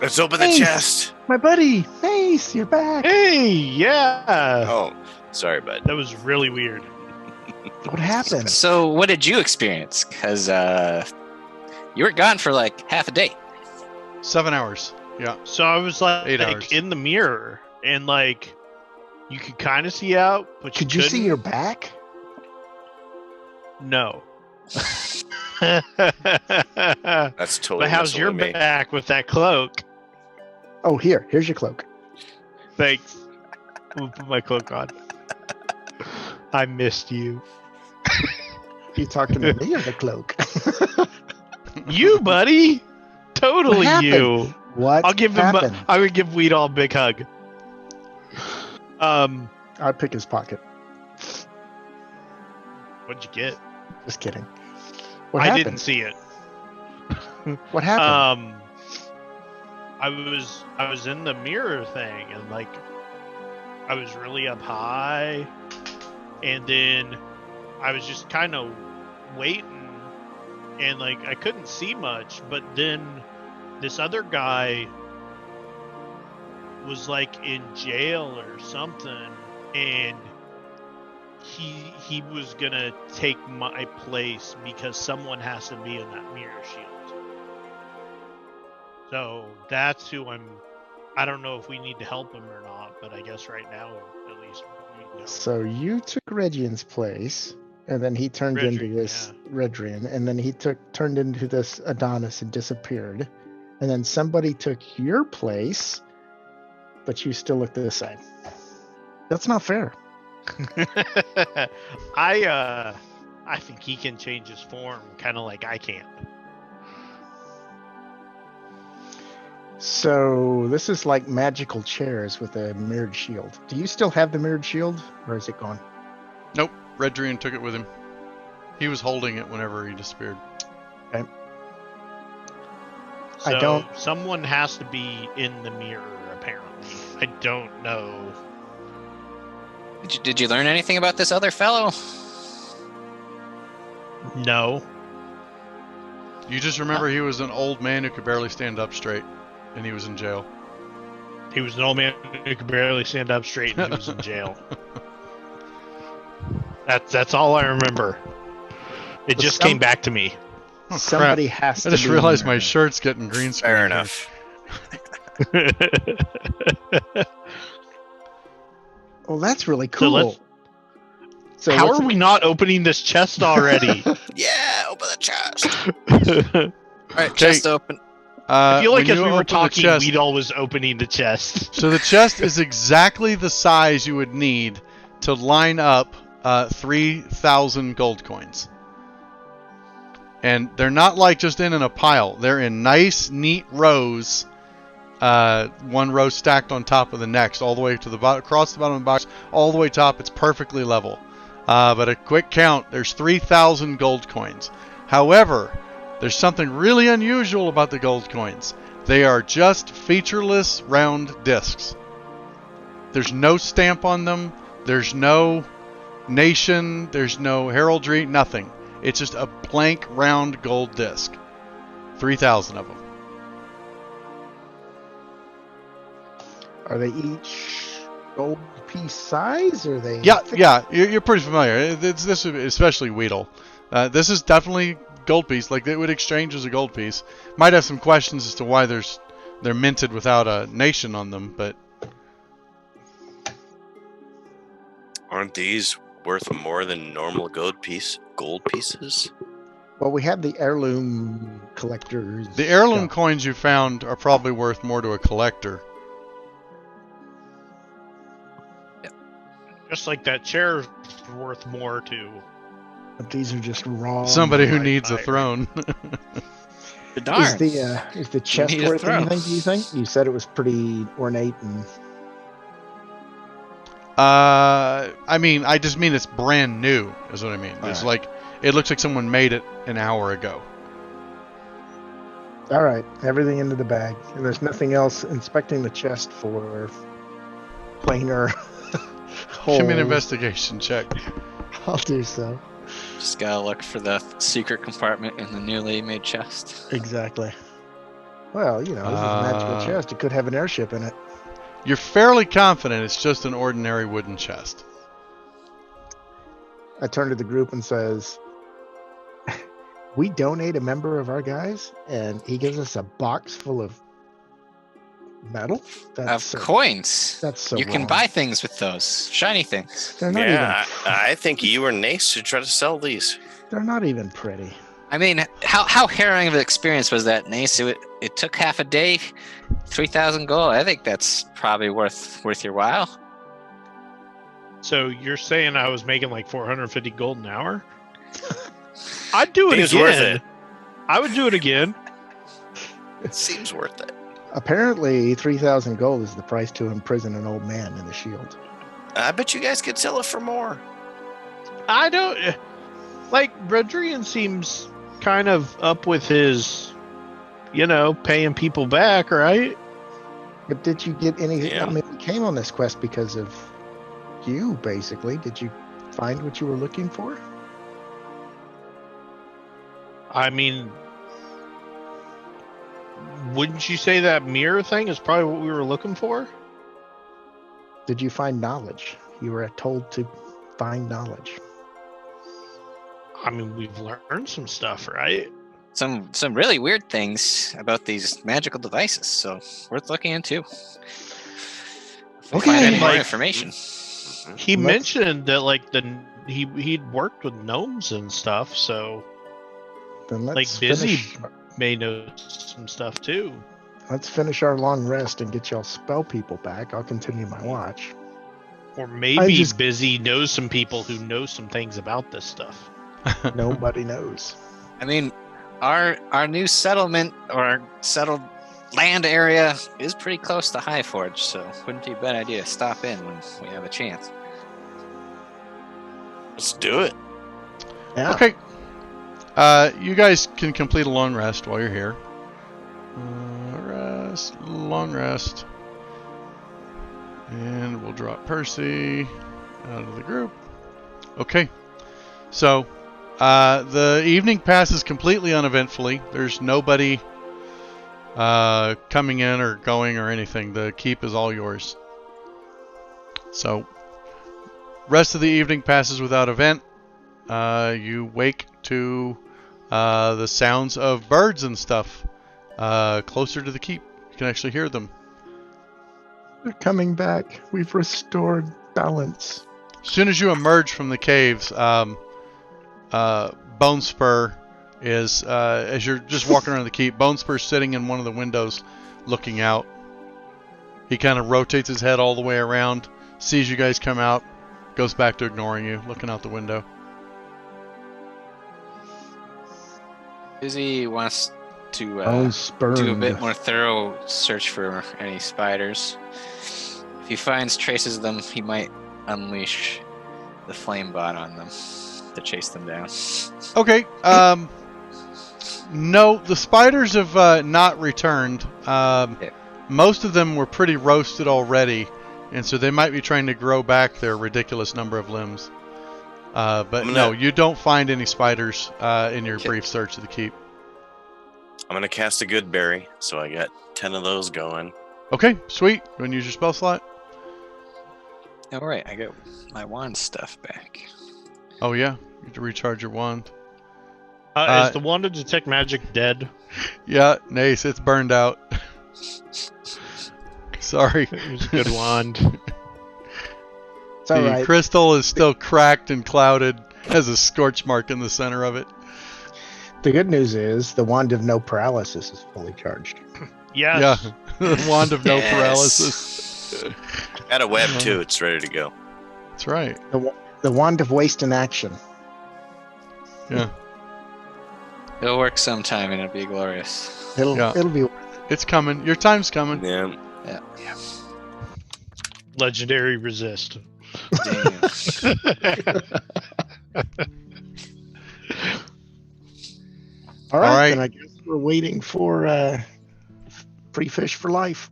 Let's open the Nace, chest. My buddy, Nace, you're back. Hey, yeah. Oh, sorry, bud. That was really weird. What happened? So, what did you experience? Because you were gone for like half a day. 7 hours. Yeah. So I was like 8 hours. in the mirror, and like you could kind of see out, but Could you see couldn't. your back? No. That's totally. But how's messing your with me. back with that cloak? Oh, here's your cloak. Thanks. I'm gonna put my cloak on. I missed you. You talking to me or the cloak? You, buddy. Totally What you. What I'll give him. happened? I would give Weedall a big hug. I'd pick his pocket. What'd you get? Just kidding. What I happened? didn't see it. What happened? I was in the mirror thing, and like I was really up high, and then I was just kind of waiting, and like I couldn't see much, but then this other guy was like in jail or something, and he was gonna take my place because someone has to be in that mirror shield. So that's who I don't know if we need to help him or not, but I guess right now at least we know. So you took Regian's place, And then he turned into Redrian, this Redrian, and then he turned into this Adonis and disappeared. And then somebody took your place, but you still look the same. That's not fair. I think he can change his form, kind of like I can. So this is like magical chairs with a mirrored shield. Do you still have the mirrored shield, or is it gone? Nope. Redrian took it with him. He was holding it whenever he disappeared. Okay. So I don't. Someone has to be in the mirror, apparently. I don't know. Did you learn anything about this other fellow? No. You just remember he was an old man who could barely stand up straight, and he was in jail. He was an old man who could barely stand up straight, and he was in jail. That's all I remember. It But just came back to me. Oh, Somebody crap. has to. I just be in realized there. my shirt's getting green screen. Fair here. enough. Well, that's really So cool. let's- So How what's are we not opening this chest already? Yeah, open the chest. All right, chest open. I feel like When as you we were open the talking, chest- we'd always opening the chest. So the chest is exactly the size you would need to line up 3,000 gold coins. And they're not like just in a pile. They're in nice, neat rows. One row stacked on top of the next, all the way to the bottom, across the bottom of the box, all the way top. It's perfectly level. But a quick count, there's 3,000 gold coins. However, there's something really unusual about the gold coins. They are just featureless round discs. There's no stamp on them. There's no nation. There's no heraldry. Nothing. It's just a blank round gold disc. 3,000 of them. Are they each gold piece size? Or are they? Yeah. You're pretty familiar. This is especially Weedle. This is definitely gold piece. Like they would exchange as a gold piece. Might have some questions as to why they're minted without a nation on them, but Aren't these worth more than normal gold pieces? Well, we have the heirloom collectors. the heirloom stuff. coins you found are probably worth more to a collector. Just like that chair's worth more to But these are just raw. Somebody who right, needs a right. throne. Darn. Is the chest need a worth throne. anything? Do you think? You said it was pretty ornate and. I mean, I just mean it's brand new, is what I mean. It's Alright. like, it looks like someone made it an hour ago. All right, everything into the bag, and there's nothing else inspecting the chest for planar holes. Give me an investigation check. I'll do so. Just gotta look for the secret compartment in the newly made chest. Exactly. Well, you know, this is a magical chest. It could have an airship in it. You're fairly confident it's just an ordinary wooden chest. I turn to the group and says, "We donate a member of our guys, and he gives us a box full of metal. That's Of coins. That's so you can wrong. buy things with those. Shiny things. They're not Yeah, even. I think you or Nace should try to sell these. They're not even pretty. I mean, how harrowing of an experience was that, Nace? It took half a day, 3,000 gold. I think that's probably worth your while. So you're saying I was making like 450 gold an hour? I'd do it Seems again. worth it. I would do it again. It seems worth it. Apparently, 3,000 gold is the price to imprison an old man in the shield. I bet you guys could sell it for more. I don't like Bredrian seems kind of up with his, paying people back, right? But did you get anything? Yeah. I mean, we came on this quest because of you, basically. Did you find what you were looking for? I mean, wouldn't you say that mirror thing is probably what we were looking for? Did you find knowledge? You were told to find knowledge. I mean, we've learned some stuff, right? Some really weird things about these magical devices, so worth looking into. If we Okay. find any more Like- information. He Let's- mentioned that like the he'd worked with gnomes and stuff, so Then like let's Busy finish. may know some stuff too. Let's finish our long rest and get y'all spell people back. I'll continue my watch. Or maybe just- Busy knows some people who know some things about this stuff. Nobody knows. I mean, our new settlement or settled land area is pretty close to High Forge, so wouldn't be a bad idea to stop in when we have a chance. Let's do it. Yeah. Okay. You guys can complete a long rest while you're here. Long rest. And we'll drop Percy out of the group. Okay. So, the evening passes completely uneventfully. There's nobody coming in or going or anything. The keep is all yours. So, rest of the evening passes without event. You wake to the sounds of birds and stuff closer to the keep. You can actually hear them. They're coming back. We've restored balance. As soon as you emerge from the caves, Bonespur is, as you're just walking around the keep, Bonespur's sitting in one of the windows looking out. He kind of rotates his head all the way around, sees you guys come out, goes back to ignoring you, looking out the window. Busy wants to Bones do a burned. bit more thorough search for any spiders. If he finds traces of them, he might unleash the flame bot on them to chase them down. Okay. No, the spiders have not returned. Most of them were pretty roasted already, and so they might be trying to grow back their ridiculous number of limbs. But no, you don't find any spiders in your brief search of the keep. I'm going to cast a good berry, so I got 10 of those going. Okay, sweet. You want to use your spell slot? All right, I got my wand stuff back. Oh yeah, you have to recharge your wand. Is the wand to detect magic dead? Yeah, Nace, it's burned out. Sorry. It was a good wand. It's all The right. crystal is still cracked and clouded, has a scorch mark in the center of it. The good news is the wand of no paralysis is fully charged. Yes. Yeah, the wand of no Yes. paralysis. Got a web too. It's ready to go. That's right. The wand of waste in action. Yeah, It'll work sometime and it'll be glorious. It'll be. it's coming. Your time's coming. Yeah. Yeah. Legendary resist. Damn. All right, right. then I guess we're waiting for free fish for life.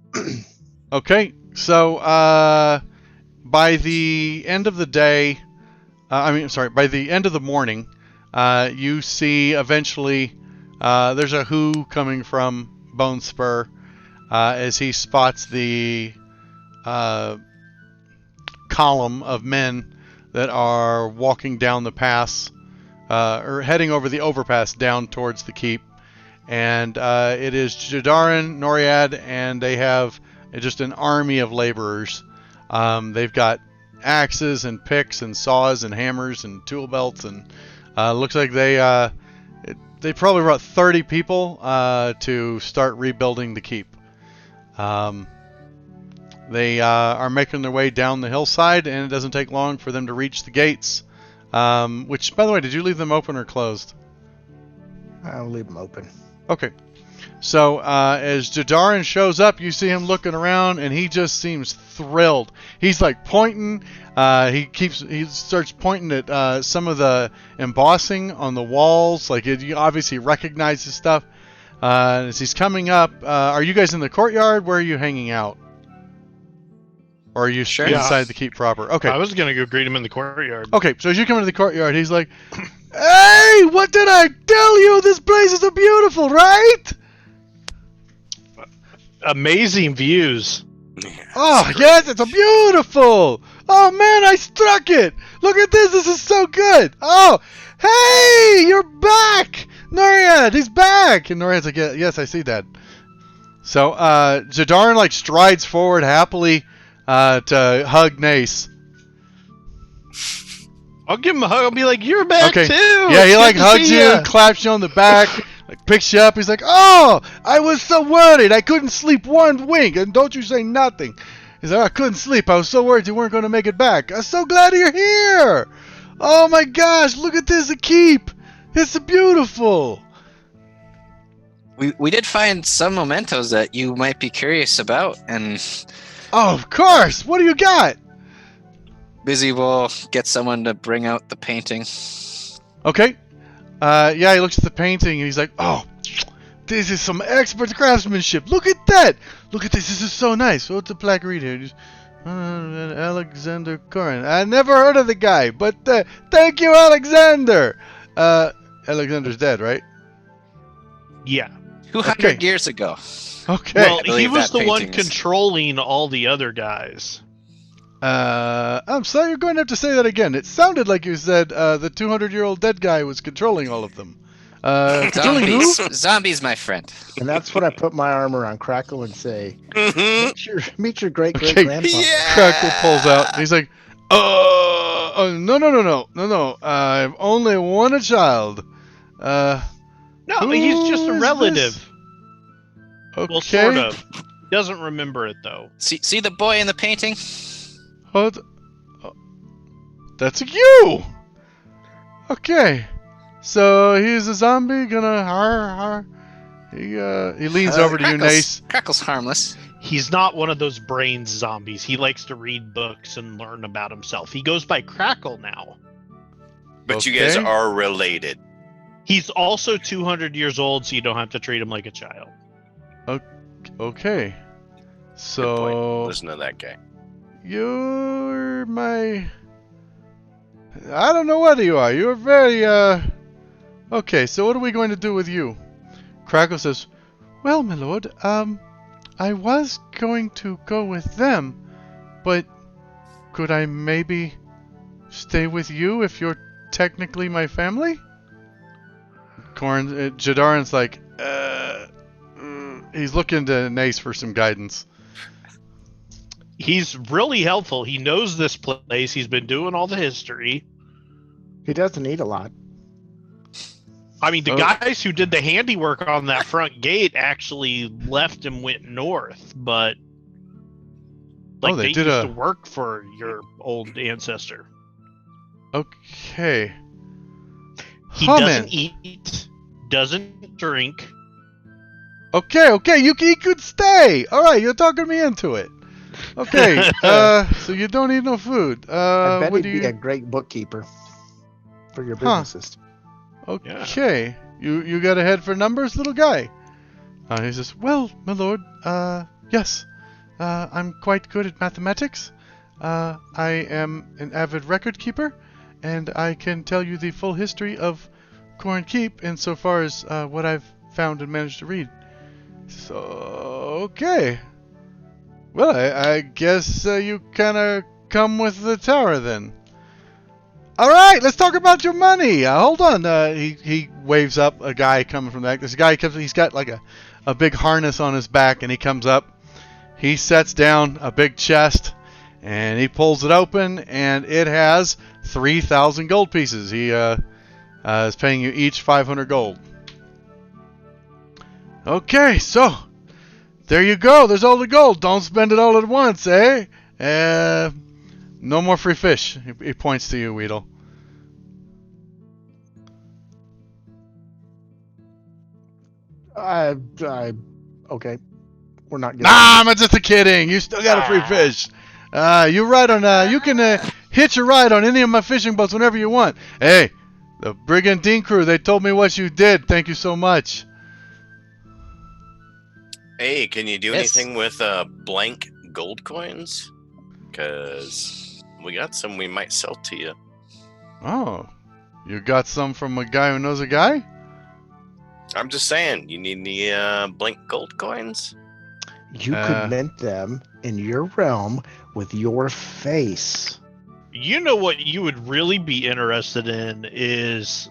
Okay, so by the end of the day, by the end of the morning, you see eventually there's a who coming from Bonespur as he spots the column of men that are walking down the pass or heading over the overpass down towards the keep. And it is Jadarin, Noriad, and they have just an army of laborers. They've got axes and picks and saws and hammers and tool belts, and looks like they probably brought 30 people to start rebuilding the keep. They are making their way down the hillside, and it doesn't take long for them to reach the gates. Which, by the way, did you leave them open or closed? I'll leave them open. Okay. So as Jadarin shows up, you see him looking around, and he just seems thrilled. He's like pointing. He starts pointing at some of the embossing on the walls. Like you obviously recognizes stuff. As he's coming up, are you guys in the courtyard? Where are you hanging out? Or are you Sure. inside the keep proper? Okay. I was gonna go greet him in the courtyard. Okay, so as you come into the courtyard, he's like, "Hey, what did I tell you? This place is so beautiful, right?" Amazing views. Oh, yes, it's a beautiful. Oh, man, I struck it. Look at this. This is so good. Oh, hey, you're back. Noriad, he's back. And Noriad's like, yeah, yes, I see that. So Jadarin, like, strides forward happily to hug Nace. I'll give him a hug. I'll be like, "You're back Okay. too." Yeah, It's he good like to hugs see you ya." and claps you on the back, like picks you up. He's like, "Oh, I was so worried. I couldn't sleep one wink, and don't you say nothing." He's like, "I couldn't sleep. I was so worried you weren't going to make it back. I'm so glad you're here. Oh my gosh, look at this, a keep. It's beautiful." We did find some mementos that you might be curious about, and Oh, of course. What do you got? Busy will get someone to bring out the painting. Okay. Yeah, he looks at the painting and he's like, "Oh, this is some expert craftsmanship. Look at that. Look at this. This is so nice. What's the plaque read here? Alexander Corin. I never heard of the guy, but thank you, Alexander." Alexander's dead, right? Yeah. 200 years ago. Okay. Well, I he believe was that the one painting is- controlling all the other guys. I'm sorry, you're going to have to say that again. It sounded like you said the 200-year-old dead guy was controlling all of them. Controlling who? Zombies, my friend. And that's when I put my arm around Crackle and say, Mhm. meet your great Okay. grandfather. Yeah. Crackle pulls out. And he's like, no. I've only one child. No, he's just a who is relative. this? Okay. Well, sort of. Doesn't remember it though. See the boy in the painting? Hold. Oh, that's you. Okay. So he's a zombie gonna har. He leans over to you, Nace. Crackle's harmless. He's not one of those brains zombies. He likes to read books and learn about himself. He goes by Crackle now. But you guys Okay. are related. He's also 200 years old, so you don't have to treat him like a child. Okay. Good So point. Listen to that guy. you're my. I don't know what you are. You're very Okay, so what are we going to do with you? Crackle says, "Well, my lord, I was going to go with them, but could I maybe stay with you if you're technically my family?" Jadarin's like, he's looking to Nace for some guidance. He's really helpful. He knows this place. He's been doing all the history. He doesn't eat a lot. I mean, the Oh. guys who did the handiwork on that front gate actually left and went north, but like they they did used a- to work for your old ancestor. Okay. He Humming. doesn't eat, doesn't drink. Okay, he could stay. All right, you're talking me into it. Okay, so you don't eat no food. I bet what he'd do be a you? great bookkeeper for your Huh. businesses. Okay, you got a head for numbers, little guy. He says, "Well, my lord, yes, I'm quite good at mathematics. I am an avid record keeper, and I can tell you the full history of Corn Keep insofar as what I've found and managed to read." So, okay. Well, I guess you kind of come with the tower then. All right, let's talk about your money. Hold on. He waves up a guy coming from the back. This guy comes. He's got like a big harness on his back, and he comes up. He sets down a big chest, and he pulls it open, and it has 3,000 gold pieces. He is paying you each 500 gold. Okay, so there you go. There's all the gold. Don't spend it all at once, eh? No more free fish. He points to you, Weedle. Okay. We're not getting Nah, I'm just kidding. You still got a free fish. You ride on. You can hitch a ride on any of my fishing boats whenever you want. Hey, the Brigantine crew. They told me what you did. Thank you so much. Hey, can you do Yes. anything with blank gold coins? Because we got some we might sell to you. Oh, you got some from a guy who knows a guy? I'm just saying, you need any blank gold coins? You could mint them in your realm with your face. You know what you would really be interested in is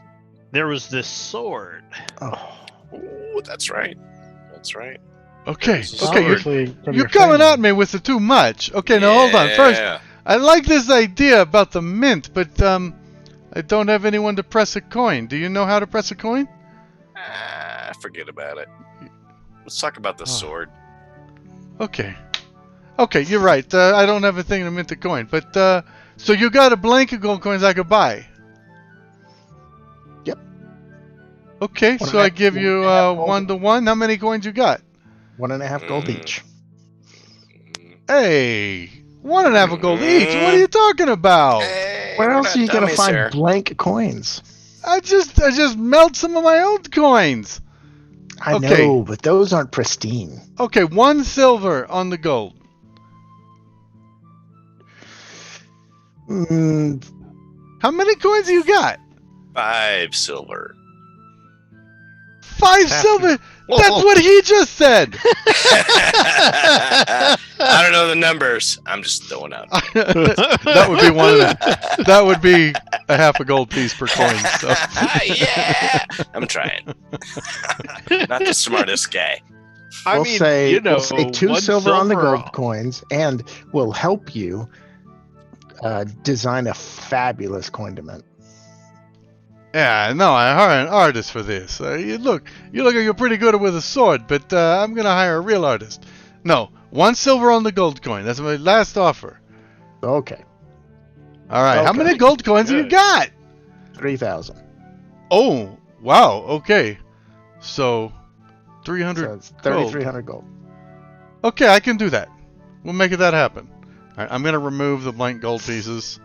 there was this sword. Oh, Ooh, that's right. That's right. Okay, This is okay. obviously from You're your coming family. at me with the too much. Okay, now hold on. First, Yeah. I like this idea about the mint, but I don't have anyone to press a coin. Do you know how to press a coin? Forget about it. Let's talk about the sword. Okay. Okay, you're right. I don't have a thing to mint a coin. But, so you got a blank of gold coins I could buy? Yep. Okay, so I give you 1 to 1. How many coins you got? 1.5 gold each. Hey, 1.5 gold each. What are you talking about? Hey, Where we're else not are you gonna dummies find here. blank coins? I just melt some of my old coins. I Okay. know, but those aren't pristine. Okay, 1 silver on the gold. Mm, How many coins you got? 5 silver. 5 silver. That's what he just said. I don't know the numbers. I'm just throwing out. That would be one of them. That would be a half a gold piece per coin. So. Yeah, I'm trying. Not the smartest guy. I we'll mean, say, you know, we'll say 2 1 silver on the silver- gold coins, and we'll help you design a fabulous coin to mint. Yeah, no, I hire an artist for this. You look like you're pretty good with a sword, but I'm gonna hire a real artist. No, 1 silver on the gold coin. That's my last offer. Okay, All right, how Okay. many gold coins have you Good. got? 3,000. Oh, wow. Okay, so So 300 it's gold. 3,300 gold. Okay, I can do that. We'll make that happen. All right, I'm gonna remove the blank gold pieces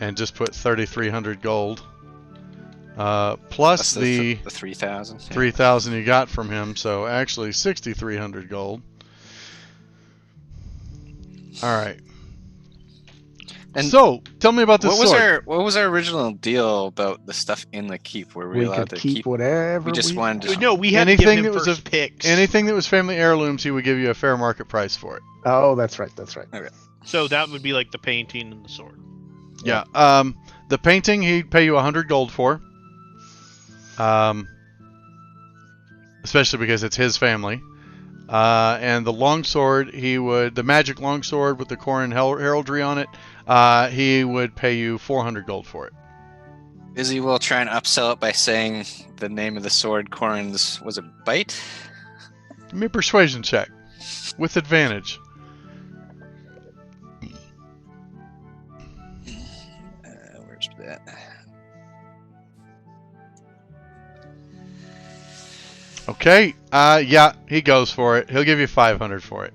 and just put 3,300 gold. Plus That's the 3,000. 3,000 you got from him, so actually 6,300 gold. All right. And so, tell me about this sword. What was our original deal about the stuff in the keep? Were we We allowed could to keep whatever We just wanted to. No, we had to Anything give that him was first a- picks. Anything that was family heirlooms, he would give you a fair market price for it. Oh, that's right. That's right. So that would be like the painting and the sword. Yeah. The painting he'd pay you 100 gold for. Especially because it's his family. And the longsword, the magic longsword with the Corin heraldry on it, he would pay you 400 gold for it. Busy will try and upsell it by saying the name of the sword, Corin's, was a bite. Give me a persuasion check with advantage. Where's that? Okay. Yeah, he goes for it. He'll give you 500 for it.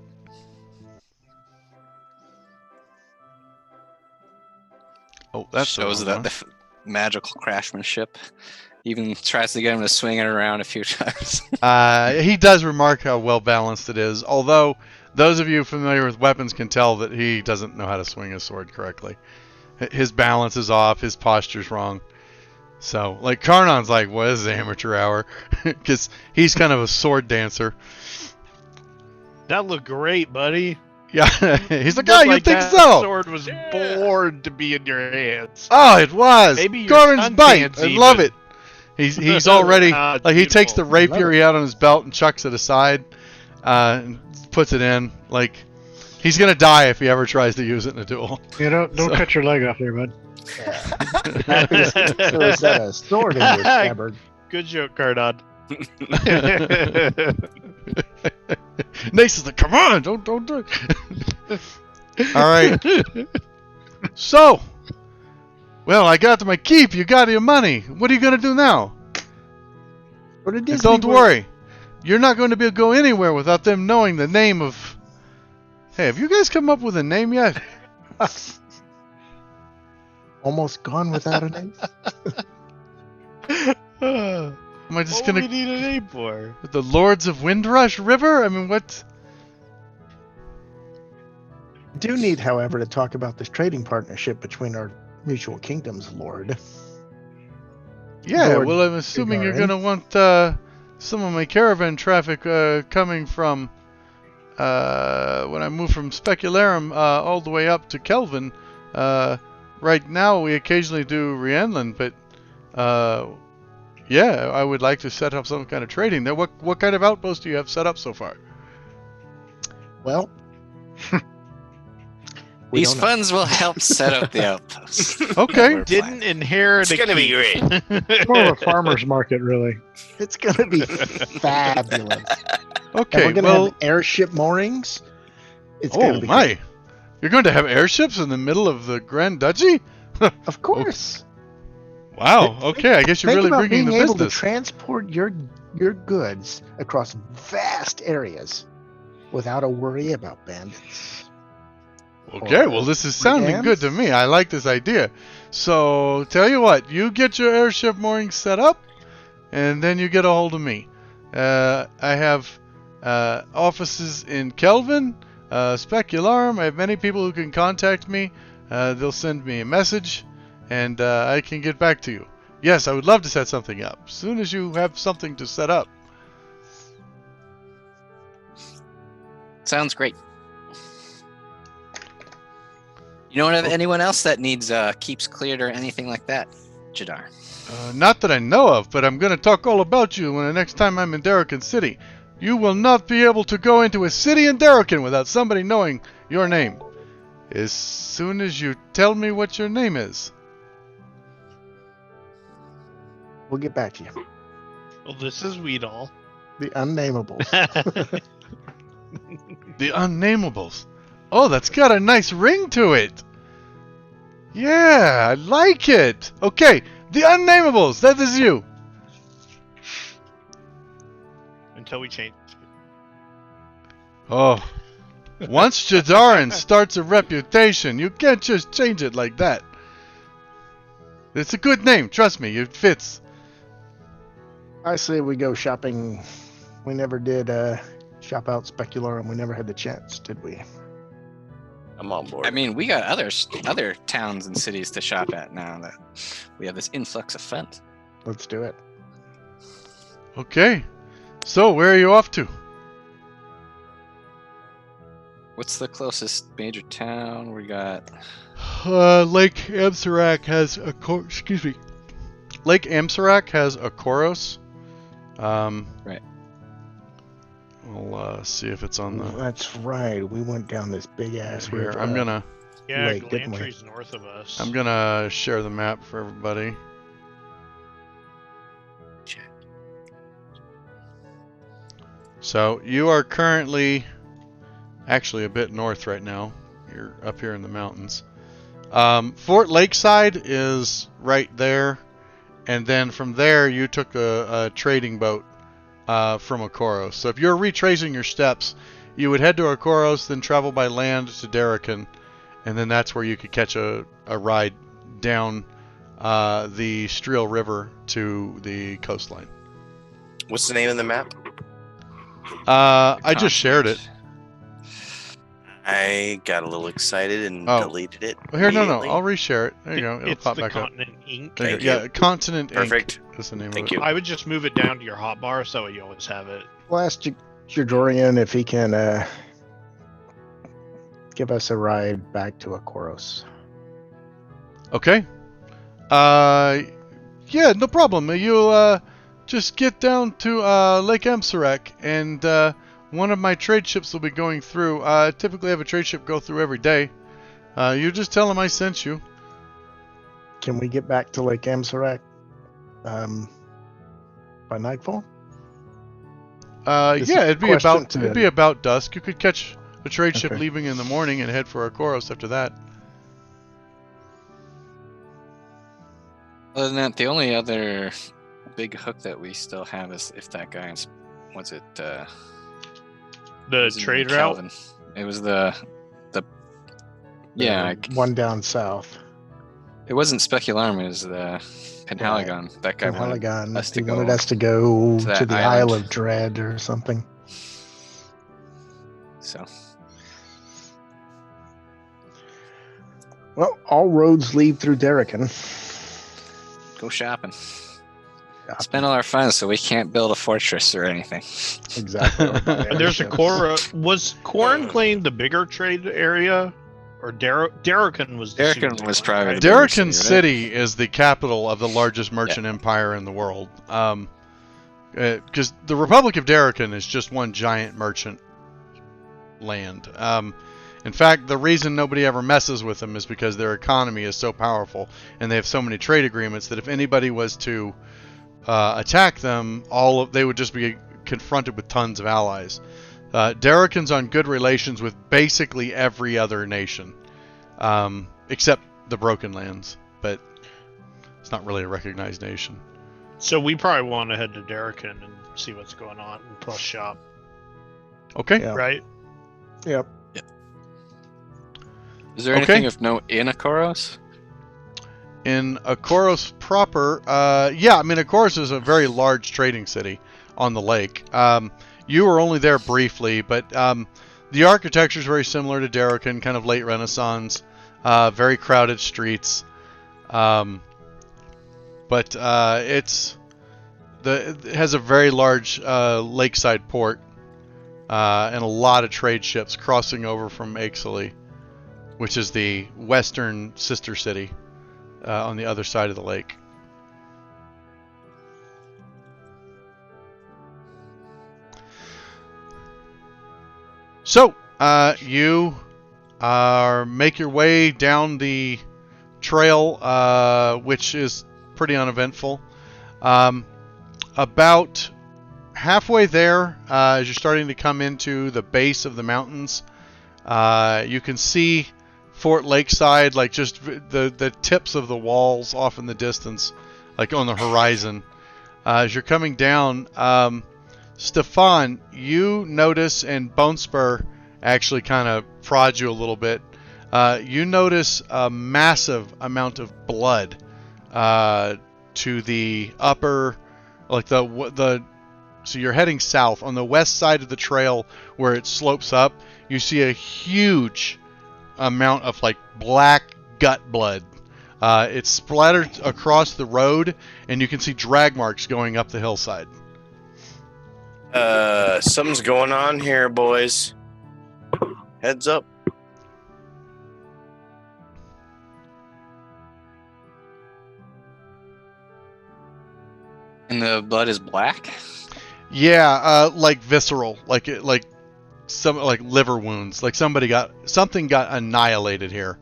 Oh, that's the shows wrong that one. the magical craftsmanship. Even tries to get him to swing it around a few times. He does remark how well balanced it is, although those of you familiar with weapons can tell that he doesn't know how to swing his sword correctly. His balance is off, his posture's wrong. So, like, Karnon's like, what is amateur hour? Because he's kind of a sword dancer. That looked great, buddy. Yeah, he's like, Looked oh, you think that so? Sword was born to be in your hands. Oh, it was. Maybe your Corin's son bite. can't I love even. it. He's already Ah, like he takes the beautiful. rapier he had on his belt and chucks it aside, and puts it in. Like he's gonna die if he ever tries to use it in a duel. You don't So- cut your leg off there, bud. So is that a sword in your scabbard? Good joke, Cardon. Nace is like, come on, don't do it. All right. So, well, I got to my keep. You got your money. What are you gonna do now? Go to And Disney don't World. worry, you're not going to be able to go anywhere without them knowing the name of. Hey, have you guys come up with a name yet? Almost gone without a name. Am I just What do we gonna need a name for? the Lords of Windrush River? I mean, what? Do need, however, to talk about this trading partnership between our mutual kingdoms, Lord. Yeah, Lord well, I'm assuming you're Gagarin. gonna want some of my caravan traffic coming from when I move from Specularum all the way up to Kelvin. Right now, we occasionally do Rhiannon, but yeah, I would like to set up some kind of trading there. What kind of outpost do you have set up so far? Well, We These don't know. funds will help set up the outpost. Okay. We're Didn't planning. inherit It's a gonna be keep. great. It's more of a farmer's market, really. It's gonna be fabulous. And Okay. we're gonna Well, have airship moorings. It's gonna oh be my! great. You're going to have airships in the middle of the Grand Duchy? Of course. Wow. Okay. I guess you're Think really about bringing being the able to business. transport your goods across vast areas without a worry about bandits. Okay, or well, this is sounding good to brigands. me. I like this idea. So, tell you what, you get your airship mooring set up, and then you get a hold of me. I have offices in Kelvin, Specularum. I have many people who can contact me. They'll send me a message, and I can get back to you. Yes, I would love to set something up. As soon as you have something to set up. Sounds great. You don't have anyone else that needs keeps cleared or anything like that, Jadar? Not that I know of, but I'm going to talk all about you when the next time I'm in Darrican City. You will not be able to go into a city in Darrican without somebody knowing your name. As soon as you tell me what your name is. We'll get back to you. Well, this is Weedall. The unnamables. The Unnamables. Oh, that's got a nice ring to it. Yeah, I like it. Okay, the Unnamables. That is you. Until we change. Oh, once Jadarin starts a reputation, you can't just change it like that. It's a good name. Trust me, it fits. I say we go shopping. We never did shop out Specularum. We never had the chance, did we? I'm on board. I mean, we got other towns and cities to shop at now that we have this influx of funds. Let's do it. Okay, so where are you off to? What's the closest major town? We got Lake Amsarac has a Lake Amsarac has a Koros. Right. We'll see if it's on the. That's right. We went down this big ass Here, river. I'm gonna Yeah, Lake, didn't we? Glantry's north of us. I'm gonna share the map for everybody. So you are currently actually a bit north right now. You're up here in the mountains. Fort Lakeside is right there, and then from there you took a trading boat from Okoros. So if you're retracing your steps, you would head to Okoros, then travel by land to Darrican, and then that's where you could catch a ride down the Streel River to the coastline. What's the name of the map? I just shared it. I got a little excited and Oh. deleted it. Well, here, no, immediately. I'll reshare it. There you go. It'll It's pop the back up. Continent Inc. There you Thank go. you. Yeah, Continent Inc. Perfect. is the name Thank of it. you. I would just move it down to your hotbar so you always have it. We'll ask Jadorian if he can give us a ride back to Okoros. Okay. Yeah, no problem. You just get down to Lake Amsarac, and one of my trade ships will be going through. I typically have a trade ship go through every day. You just tell them I sent you. Can we get back to Lake Amsarac by nightfall? This Yeah, is it'd be question about to- it'd be about dusk. You could catch a trade ship Okay. leaving in the morning and head for Okoros after that. Other than that, the only other big hook that we still have is if that guy, was it The was it trade route. Calvin? It was the yeah. One down south. It wasn't Specularum. It was the Penhaligon. That guy wanted Penhaligon. us to He go wanted us to go to to, that the island. Isle of Dread or something. So Well, all roads lead through Darrican. go shopping. Yeah. Spend all our funds so we can't build a fortress or anything. Exactly. or buy And there's a airships. Cora. Was Quarantine the bigger trade area, or Darrican was? The Darrican super was one, probably right? the bigger Darrican city, right? City is the capital of the largest merchant empire in the world. Because the Republic of Darrican is just one giant merchant land. In fact, the reason nobody ever messes with them is because their economy is so powerful, and they have so many trade agreements that if anybody was to attack them, they would just be confronted with tons of allies. Darrican's on good relations with basically every other nation, except the Broken Lands, but it's not really a recognized nation. So we probably want to head to Darrican and see what's going on and plus shop. Okay. Yeah. Right? Yep. Is there anything of note in Akoros? In Akoros proper, yeah, I mean, Akoros is a very large trading city on the lake. You were only there briefly, but the architecture is very similar to Darrican, kind of late Renaissance, very crowded streets. But it has a very large lakeside port and a lot of trade ships crossing over from Ixaly, which is the western sister city on the other side of the lake. So you make your way down the trail, which is pretty uneventful. About halfway there, as you're starting to come into the base of the mountains, you can see Fort Lakeside, like just the tips of the walls off in the distance, like on the horizon. As you're coming down, Stefan, you notice, and Bonespur actually kind of prods you a little bit. You notice a massive amount of blood to the upper, like so you're heading south. On the west side of the trail where it slopes up, you see a huge amount of like black gut blood. It's splattered across the road, and you can see drag marks going up the hillside. Something's going on here, boys. Heads up. And the blood is black? Yeah, like visceral, like liver wounds, like something got annihilated here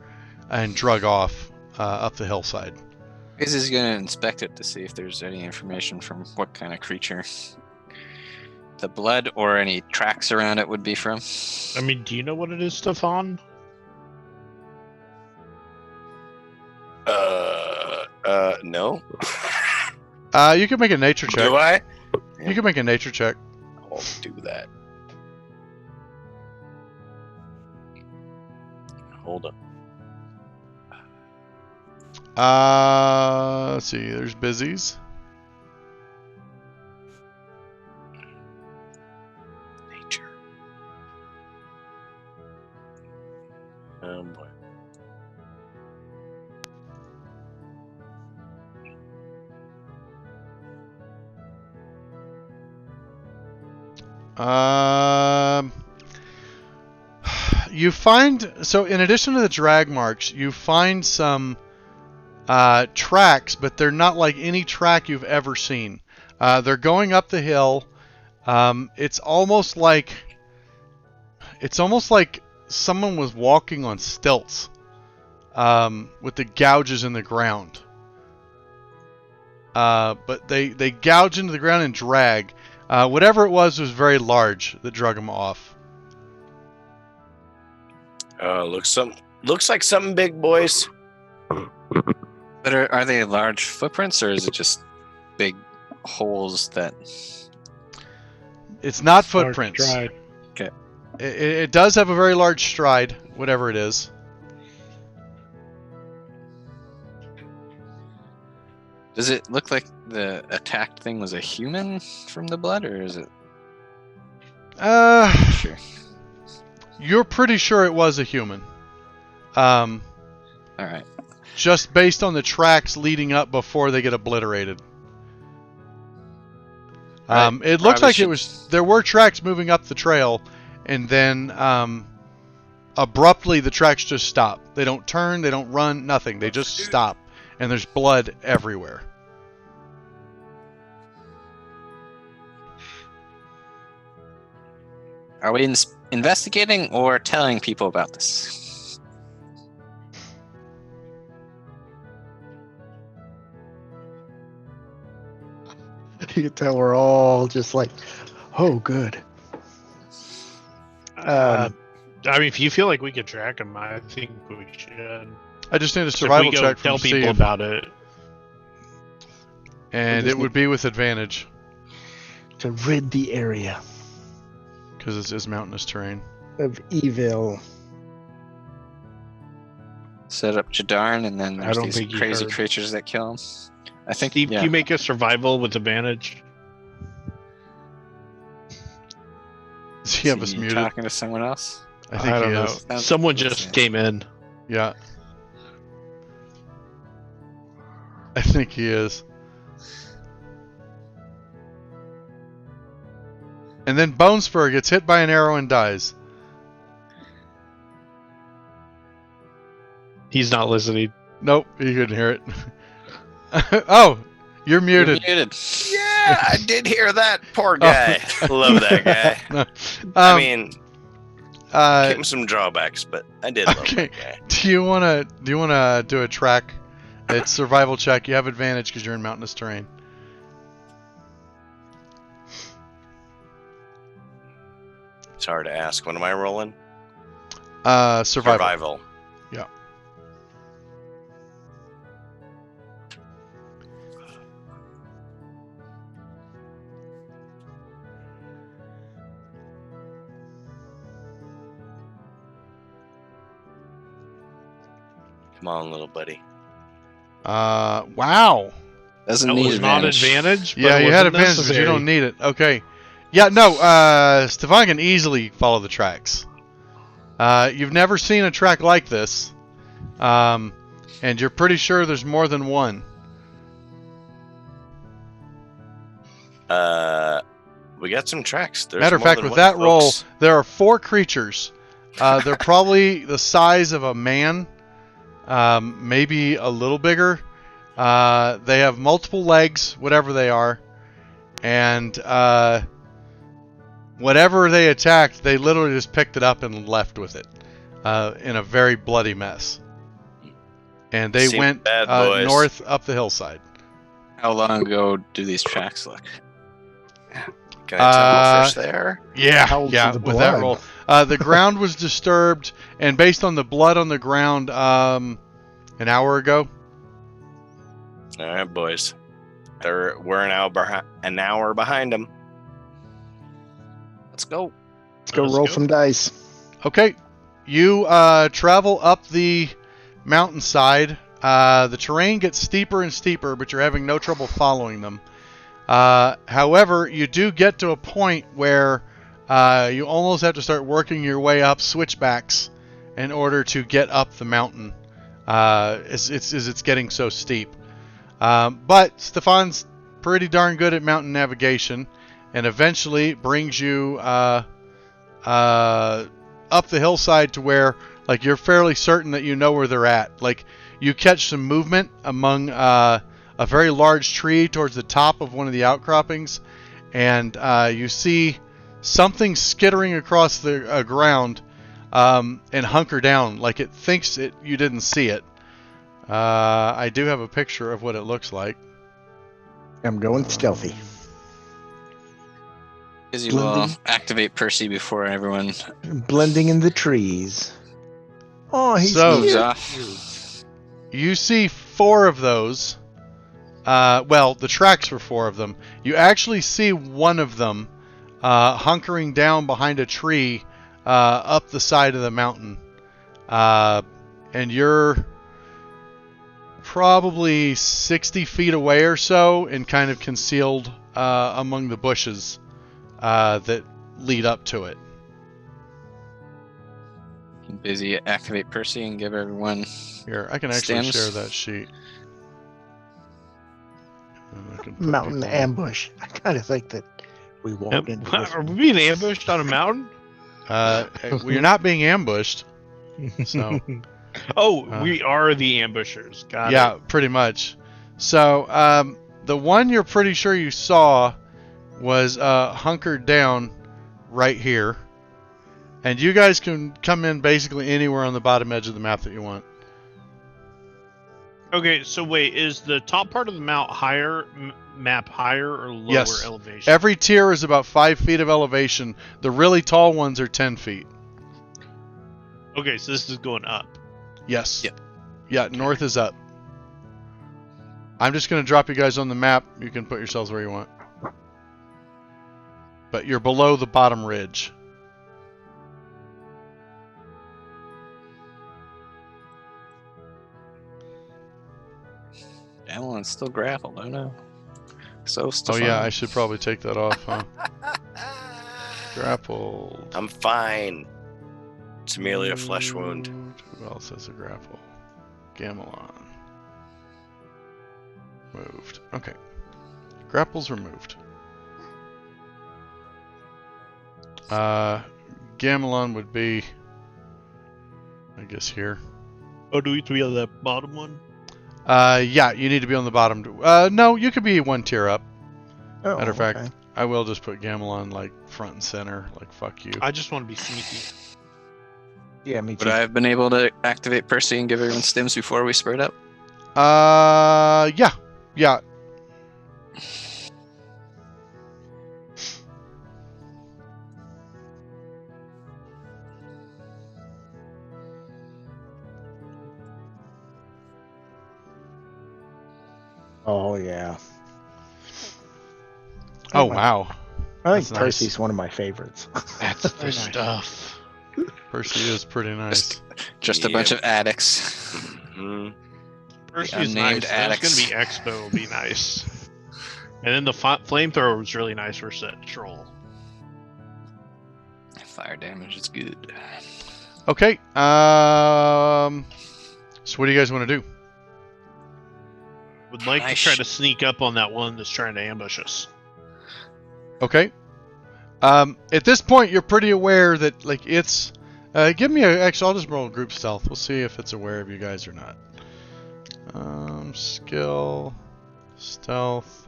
and drug off up the hillside. Is he going to inspect it to see if there's any information from what kind of creature the blood or any tracks around it would be from? I mean, do you know what it is, Stefan? No. You can make a nature check. Do I? You can make a nature check. I'll do that. Hold up. Let's see. There's busies. Nature. Oh boy. You find, so in addition to the drag marks, you find some tracks, but they're not like any track you've ever seen. They're going up the hill. It's almost like someone was walking on stilts with the gouges in the ground. But they gouge into the ground and drag. Whatever it was very large that drug them off. Looks like something big, boys. But are they large footprints, or is it just big holes that... It's not footprints. Stride. Okay. It does have a very large stride, whatever it is. Does it look like the attacked thing was a human from the blood, or is it... Sure. You're pretty sure it was a human. All right. Just based on the tracks leading up before they get obliterated. Right. It looks Probably like there were tracks moving up the trail, and then abruptly the tracks just stop. They don't turn, they don't run, nothing. They just stop, and there's blood everywhere. Are we investigating or telling people about this? You can tell we're all just like, oh, good. I mean, if you feel like we could track him, I think we should. I just need a So if survival we go check tell from people Steve, about it. and We it just would be with advantage to rid the area because it's mountainous terrain. of evil. Set up Jadarn, and then I there's don't these think you crazy heard. creatures that kill him. I think. Steve, Yeah. can you make a survival with advantage? Does he have Is us he muted? talking to someone else? I think don't he know. is. Someone Let's just see. came in. Yeah. I think he is. And then Bonespur gets hit by an arrow and dies. He's not listening. Nope, you couldn't hear it. Oh, you're You're muted. muted. Yeah, I did hear that. Poor guy. Love that guy. No. I mean, uh, came some drawbacks, but I did love okay. that guy. do you wanna do a track? It's survival check. You have advantage because you're in mountainous terrain. It's hard to ask. What am I rolling? Survival. Yeah. Come on, little buddy. Wow. Doesn't That need was not advantage. advantage. But Yeah, it you had wasn't advantage, but you necessary. don't need it. Okay. Yeah, no, Stefan can easily follow the tracks. You've never seen a track like this. And you're pretty sure there's more than one. We got some tracks. There's Matter of more fact, than with one, that roll, folks. there are 4 creatures. They're probably the size of a man, maybe a little bigger. They have multiple legs, whatever they are, and whatever they attacked, they literally just picked it up and left with it in a very bloody mess. And they Seem went bad, boys. north up the hillside. How long ago do these tracks look? Can I tell how fresh they are? Yeah, How yeah, to the with that blood? roll. The ground was disturbed, and based on the blood on the ground an hour ago. All right, boys. We're an hour behind them. Let's go. Let's go roll some dice. Okay, you travel up the mountainside. The terrain gets steeper and steeper, but you're having no trouble following them. However, you do get to a point where you almost have to start working your way up switchbacks in order to get up the mountain. As it's getting so steep. But Stefan's pretty darn good at mountain navigation, and eventually brings you up the hillside to where, like, you're fairly certain that you know where they're at. Like, you catch some movement among a very large tree towards the top of one of the outcroppings, and you see something skittering across the ground and hunker down, like it thinks you didn't see it. I do have a picture of what it looks like. I'm going stealthy. Izzy will activate Percy before everyone Blending in the trees. Oh, he's So- moves here. off. You see 4 of those. Well, the tracks were 4 of them. You actually see one of them hunkering down behind a tree up the side of the mountain. And you're probably 60 feet away or so and kind of concealed among the bushes that lead up to it. Busy activate Percy and give everyone. Here, I can actually Stems. share that sheet. And I can put Mountain people- ambush. I kind of think that we walked into this. Are we being ambushed on a mountain? You're not being ambushed. So, Oh, we are the ambushers. Got yeah, it. pretty much. So, the one you're pretty sure you saw was hunkered down right here. And you guys can come in basically anywhere on the bottom edge of the map that you want. Okay, so wait, is the top part of the map higher or lower Yes. elevation? Every tier is about 5 feet of elevation. The really tall ones are 10 feet. Okay, so this is going up. Yes. Yep. Yeah, north is up. I'm just going to drop you guys on the map. You can put yourselves where you want. But you're below the bottom ridge. Alan's still grappled, I know. So Oh Stefan. yeah, I should probably take that off, huh? Grappled. I'm fine. It's merely a flesh wound. Who else has a grapple? Gamelon. Moved. Okay. Grapples removed. Gamelon would be, I guess, here. Oh, do we have to be on the bottom one? Yeah, you need to be on the bottom. No, you could be one tier up. Oh, Matter of fact, okay. I will just put Gamelon like front and center. Like fuck you. I just want to be sneaky. Yeah, me Would too. I have been able to activate Percy and give everyone stims before we spread up? Yeah. Oh yeah. Oh wow. I think That's nice. Percy's one of my favorites. That's the stuff. Percy is pretty nice. Just a bunch of addicts. Mhm. Percy is unnamed nice. addicts. There's gonna be Expo will be nice. And then the flamethrower was really nice for Troll. Fire damage is good. Okay. So what do you guys want to do? Would like I to try sh- to sneak up on that one that's trying to ambush us. Okay. At this point, you're pretty aware that like it's. Give me actually, I'll just roll group stealth. We'll see if it's aware of you guys or not. Skill, stealth.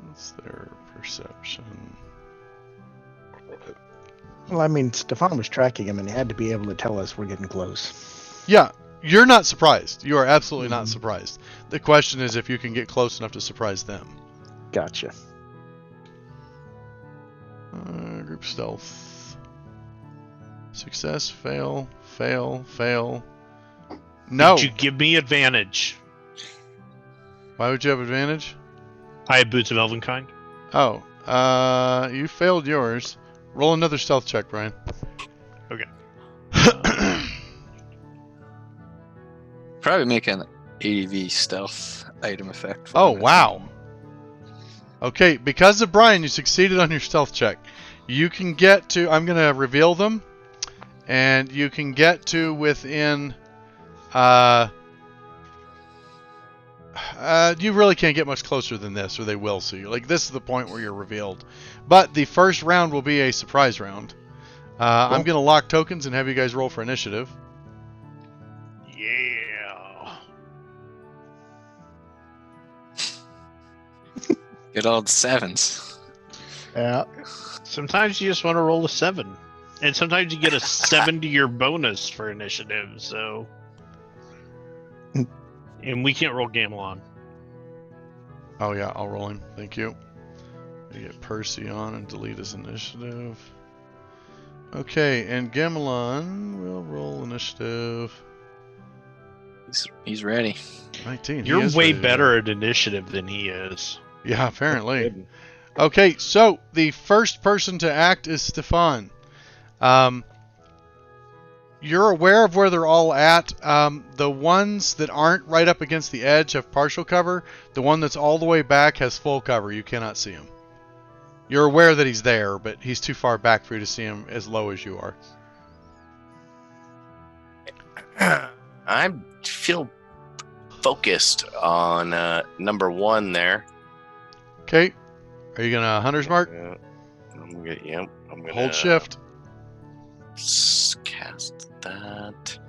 What's their perception? Well, I mean, Stefan was tracking him, and he had to be able to tell us we're getting close. Yeah, you're not surprised. You are absolutely not Mhm. surprised. The question is if you can get close enough to surprise them. Gotcha. Group stealth. Success, fail, fail, fail. No. Did you give me advantage? Why would you have advantage? I have Boots of Elvenkind. Oh, you failed yours. Roll another stealth check, Brian. Okay. Probably make an ADV stealth item effect. Oh, wow. Okay, because of Brian, you succeeded on your stealth check. You can get to, I'm going to reveal them, and you can get to within, you really can't get much closer than this, or they will see you. Like, this is the point where you're revealed. But the first round will be a surprise round. I'm going to lock tokens and have you guys roll for initiative. Yeah. Good old sevens. Yeah. Sometimes you just want to roll a 7. And sometimes you get a 7 to your bonus for initiative, so. And we can't roll Gamelon. Oh yeah, I'll roll him. Thank you. You get Percy on and delete his initiative. Okay, and Gamelon will roll initiative. He's ready. 19. He You're is way ready to better go. at initiative than he is. Yeah, apparently. Okay, so the first person to act is Stefan. You're aware of where they're all at. The ones that aren't right up against the edge have partial cover. The one that's all the way back has full cover. You cannot see him. You're aware that he's there, but he's too far back for you to see him as low as you are. I feel focused on number 1 there. Okay. Are you going to Hunter's Mark? I'm gonna Hold shift. Cast that.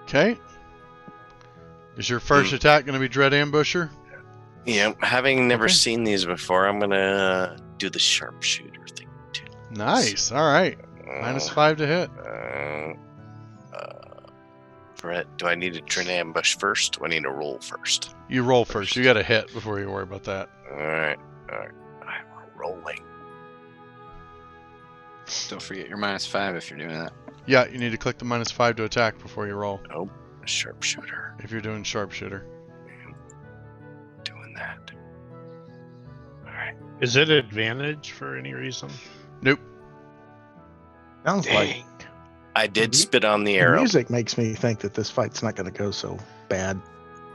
Okay. Is your first attack going to be Dread Ambusher? Yeah, having never Okay. seen these before, I'm gonna do the sharpshooter thing too. Nice. All right. -5 to hit. Brett, do I need to Dread Ambush first? Do I need to roll first? You roll first. You got to hit before you worry about that. All right. I'm rolling. Don't forget your -5 if you're doing that. Yeah, you need to click the -5 to attack before you roll. Oh, sharpshooter. If you're doing sharpshooter. Doing that. All right. Is it advantage for any reason? Nope. Sounds like Dang. I did spit on the the arrow. music makes me think that this fight's not going to go so bad.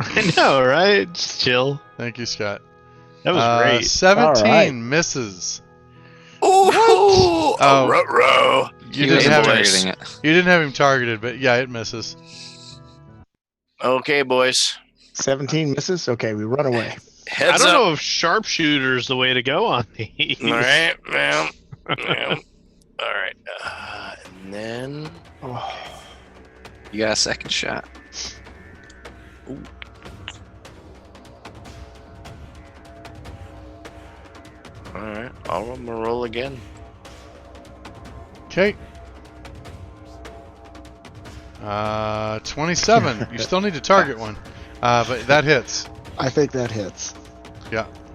I know, right? Just chill. Thank you, Scott. That was great. 17 All right. misses. Ooh, Oh. a ruh-roh. You He didn't was have him. targeting it. You didn't have him targeted, but yeah, it misses. Okay, boys. 17 misses? Okay, we run away. I Heads don't up. know if sharpshooter's the way to go on these. All right, ma'am. All right. And then... Oh, You got a second shot. All right. I'm going to roll again. Okay. 27. You still need to target one. But that hits. I think that hits.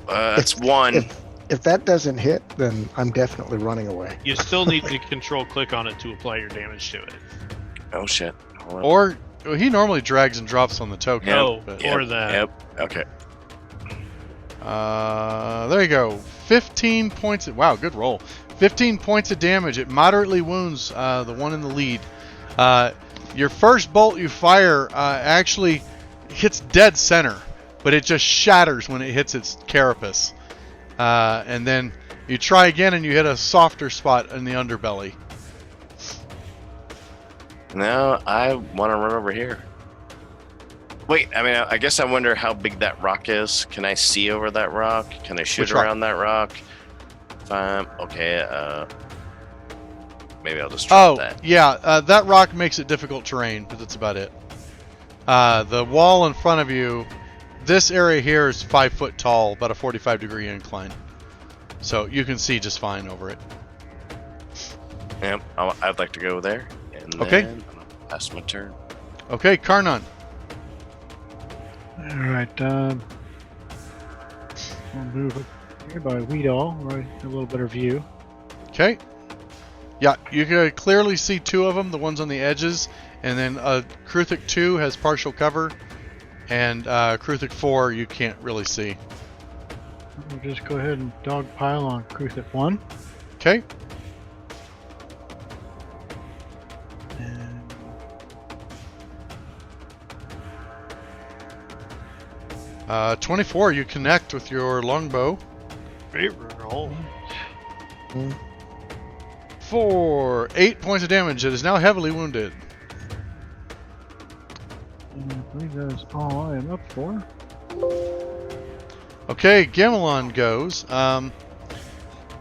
That's one. If that doesn't hit, then I'm definitely running away. You still need to control click on it to apply your damage to it. Oh, shit. Hold on. Or well, he normally drags and drops on the token. Oh, but- or that. Yep. Okay. There you go. 15 points. Wow, good roll. 15 points of damage. It moderately wounds the one in the lead. Your first bolt you fire actually hits dead center, but it just shatters when it hits its carapace. And then you try again and you hit a softer spot in the underbelly. Now I want to run over here. Wait, I mean, I guess I wonder how big that rock is. Can I see over that rock? Can I shoot Which rock? around that rock? Okay, maybe I'll just drop Oh, that. yeah, that rock makes it difficult terrain, but that's about it. The wall in front of you, this area here is 5 foot tall, about a 45-degree incline. So you can see just fine over it. Yep, I'd like to go there. And Okay. then pass my turn. Okay, Karnan. All right. I'll move up here by Weedall, where I have a little better view. Okay. Yeah, you can clearly see two of them, the ones on the edges, and then Kruthik 2 has partial cover, and Kruthik 4 you can't really see. We'll just go ahead and dogpile on Kruthik 1. Okay. And 24, you connect with your longbow. Great roll. For 8 points of damage. It is now heavily wounded. I believe that is all I am up for. Okay, Gamelon goes.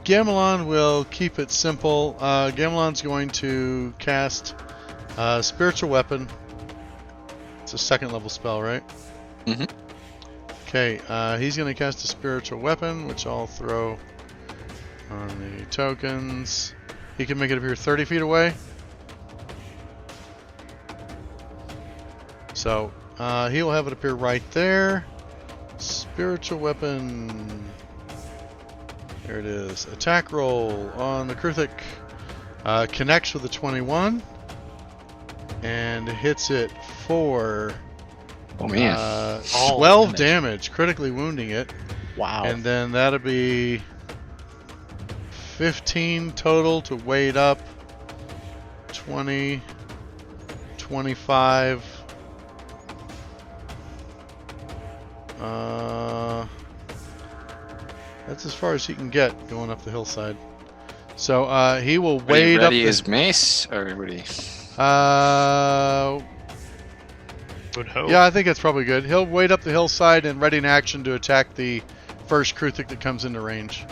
Gamelon will keep it simple. Gamelon's going to cast Spiritual Weapon. It's a second level spell, right? Mhm. Okay, he's going to cast a Spiritual Weapon, which I'll throw on the tokens. He can make it appear 30 feet away. So, he will have it appear right there. Spiritual Weapon. There it is. Attack roll on the Kruthik. Connects with the 21. And hits it for Oh man. 12 damage, critically wounding it. Wow. And then that'll be 15 total to weight up. 20, 25. That's as far as he can get going up the hillside. So he will Are you wade up ready the, as mace, or what are you? Would hope. yeah, I think that's probably good. He'll wade up the hillside and ready in action to attack the first Kruthik that comes into range.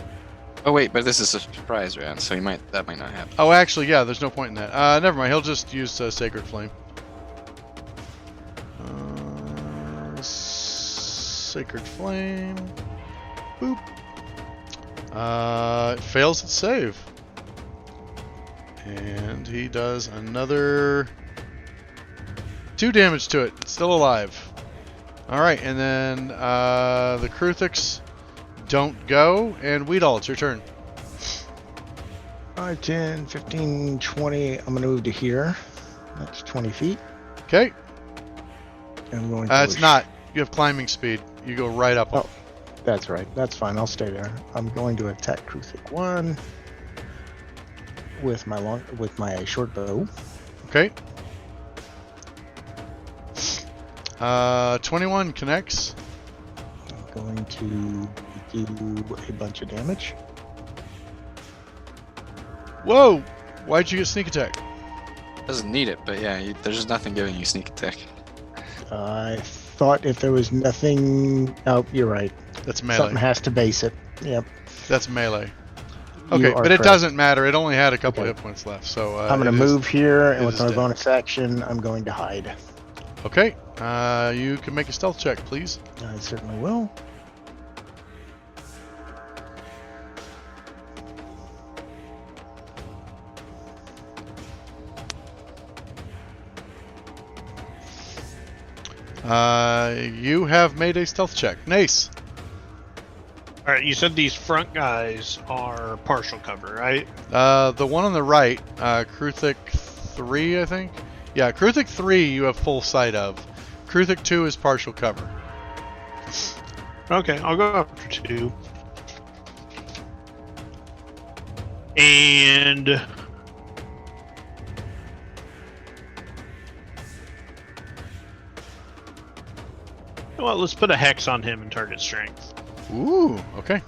Oh wait, but this is a surprise round, so that might not happen. Oh, actually, yeah, there's no point in that. Never mind. He'll just use Sacred Flame. Sacred Flame. Boop. It fails its save. And he does another 2 damage to it. It's still alive. Alright, and then the Kruthiks don't go. And Weedall, it's your turn. 5, 10, 15, 20. I'm going to move to here. That's 20 feet. Okay. I'm going to It's not. You have climbing speed. You go right up. Oh, that's right. That's fine. I'll stay there. I'm going to attack Kruthik 1 with my short bow. Okay. 21 connects. I'm going to do a bunch of damage. Whoa! Why'd you get sneak attack? Doesn't need it, but yeah, there's nothing giving you sneak attack. I thought if there was nothing... Oh, you're right. That's melee. Something has to base it. Yep. That's melee. You Okay, are but it correct. doesn't matter. It only had a couple Okay. hit points left, so I'm going to it is- move here, it and with is my dead. bonus action, I'm going to hide. Okay, you can make a stealth check, please. I certainly will. You have made a stealth check. Nice. All right, you said these front guys are partial cover, right? The one on the right, Kruthik 3, I think. Yeah, Kruthik 3 you have full sight of. Kruthik 2 is partial cover. Okay, I'll go up for 2. And well, let's put a hex on him and target strength. Ooh, okay.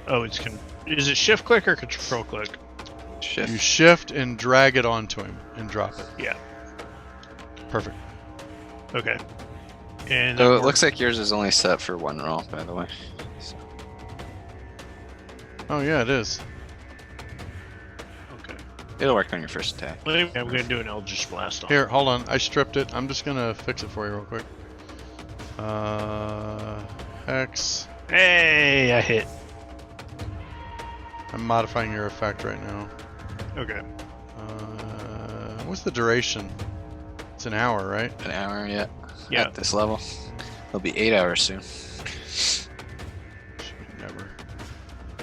Oh, is it shift click or control click? Shift. You shift and drag it onto him and drop it. Yeah. Perfect. Okay. And So it looks like yours is only set for 1 roll, by the way. So, Oh yeah, it is. okay. it'll work on your first attack. Anyway, I'm gonna do an Eldritch Blast on. Here, hold on. I stripped it. I'm just gonna fix it for you real quick. Hex. Hey, I hit. I'm modifying your effect right now. Okay. What's the duration? It's an hour, right? An hour, yeah. Yeah. At this level. It'll be 8 hours soon. Never.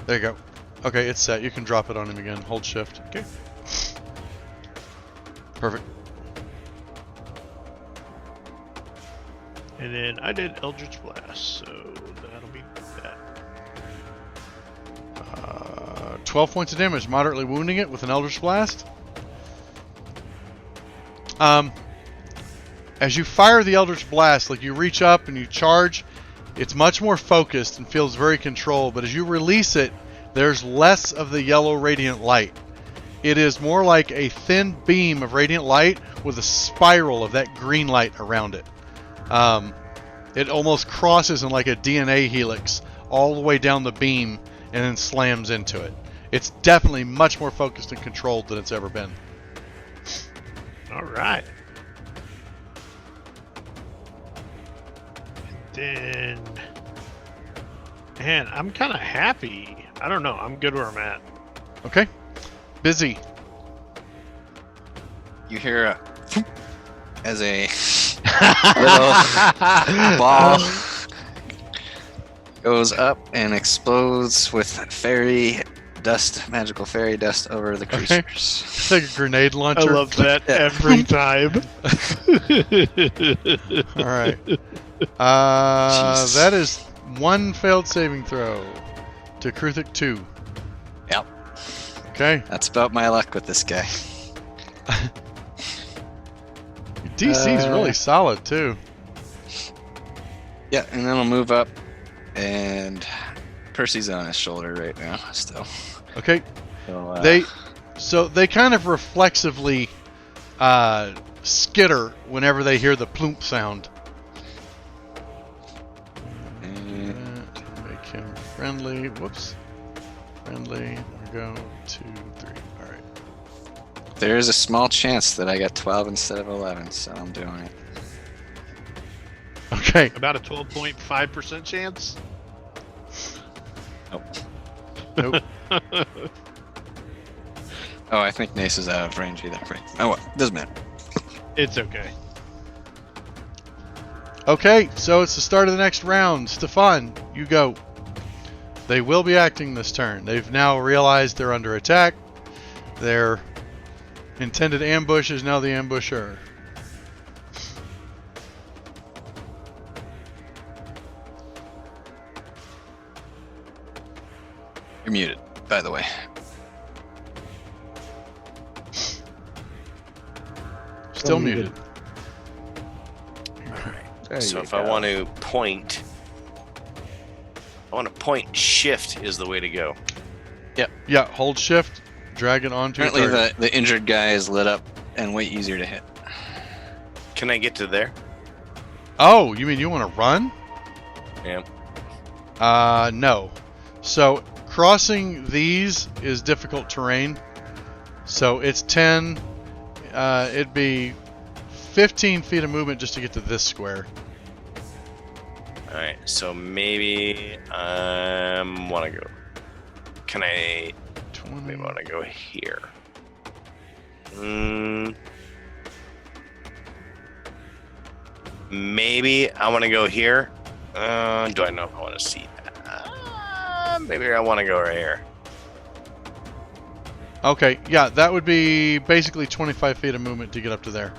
There you go. Okay, it's set. You can drop it on him again. Hold shift. Okay. Perfect. And then I did Eldritch Blast, so that'll be that. 12 points of damage, moderately wounding it with an Eldritch Blast. As you fire the Eldritch Blast, like you reach up and you charge, it's much more focused and feels very controlled, but as you release it, there's less of the yellow radiant light. It is more like a thin beam of radiant light with a spiral of that green light around it. It almost crosses in like a DNA helix all the way down the beam and then slams into it. It's definitely much more focused and controlled than it's ever been. All right. And then, man, I'm kind of happy. I don't know. I'm good where I'm at. Okay. Busy. You hear a as a little ball goes up and explodes with fairy dust, magical fairy dust over the Okay. creatures. It's like a grenade I launcher. love that every time. All right. Jeez. That is one failed saving throw to Kruthik 2. Yep. Okay. That's about my luck with this guy. DC is really solid too. Yeah, and then I'll move up, and Percy's on his shoulder right now, still. Okay. So, They kind of reflexively skitter whenever they hear the plump sound. and Make him friendly. Whoops. Friendly. We go 2, 3. All right. there is a small chance that I got 12 instead of 11, so I'm doing it. Okay. Okay. About a 12.5% chance. Nope. Oh, I think Nace is out of range either. Right. Oh, well, doesn't matter. It's okay. Okay, so it's the start of the next round. Stefan, you go. They will be acting this turn. They've now realized they're under attack. Their intended ambush is now the ambusher. You're muted, by the way. Still muted. There So you if I go. want to point, shift is the way to go. Yeah, hold shift, drag it onto your Apparently target. the injured guy is lit up and way easier to hit. Can I get to there? Oh, you mean you want to run? Yeah. No. So crossing these is difficult terrain. So it's 10. It'd be 15 feet of movement just to get to this square. All right. So maybe want to go. Can I? 20. Maybe I want to go here. Maybe I want to go here. Do I know if I want to see that? Maybe I want to go right here. Okay, yeah, that would be basically 25 feet of movement to get up to there.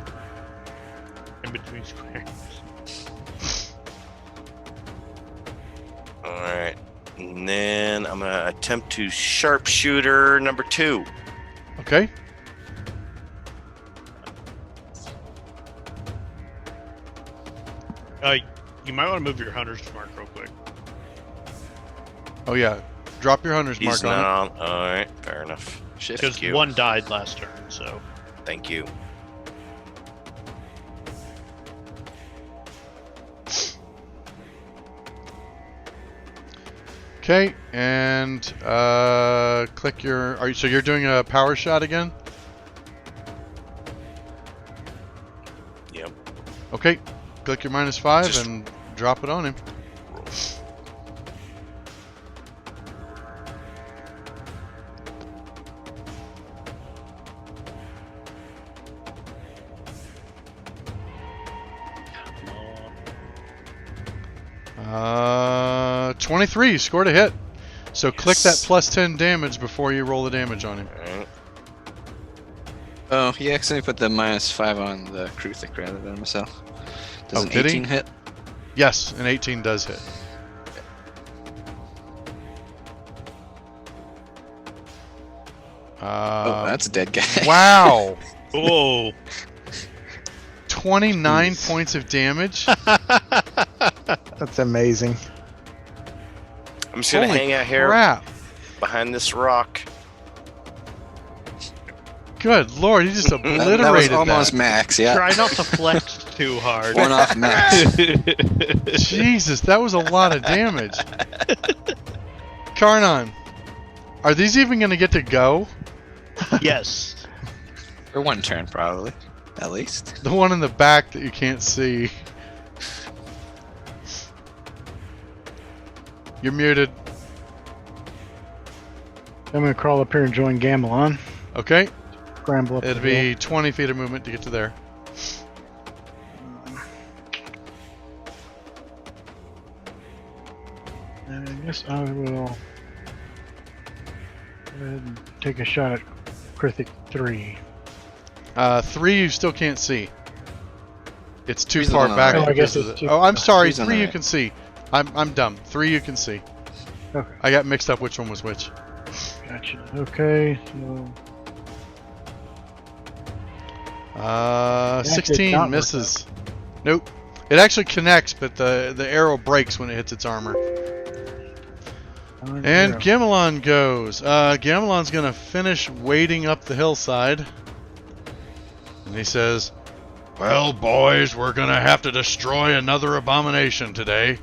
In between squares. All right. And then I'm gonna attempt to sharpshooter number 2. Okay. You might want to move your hunter's mark real quick. Oh yeah, drop your hunter's He's mark not on it. on. All right. Fair enough. Shift. Because you. one died last turn, so. Thank you. Okay, and click your. So you're doing a power shot again? Yep. Okay, click your -5 Just- and drop it on him. Uh, 23. You scored a hit. So click that Yes. +10 damage before you roll the damage on him. All right. Oh, he accidentally put the -5 on the Kruthic rather than myself. Does Oh, an did he? 18 hit? Yes, an 18 does hit. Oh, that's a dead guy. Wow. Whoa! 29 Jeez. points of damage. That's amazing. I'm just gonna Holy hang out here crap. behind this rock. Good lord, you just obliterated that was that. almost max, yeah. Try not to flex too hard. One off max. Jesus, that was a lot of damage. Karnan, are these even going to get to go? Yes. For one turn, probably. At least. The one in the back that you can't see. You're muted. I'm gonna crawl up here and join Gamelon. Okay, Scramble up it'd the hill. be 20 feet of movement to get to there. And I guess I will go ahead and take a shot at Kruthic 3. 3 you still can't see. It's too Three's the far one on the back. right. Oh, I guess because of it's the- too- oh, I'm sorry. Three's on 3 the you right. can see. I'm dumb. 3 you can see. Okay, I got mixed up which one was which. gotcha. Okay, so Actually, 16 not worth misses. Nope. It actually connects, but the arrow breaks when it hits its armor. And Gamelon goes. Gamelon's gonna finish wading up the hillside. And he says, "Well, boys, we're gonna have to destroy another abomination today."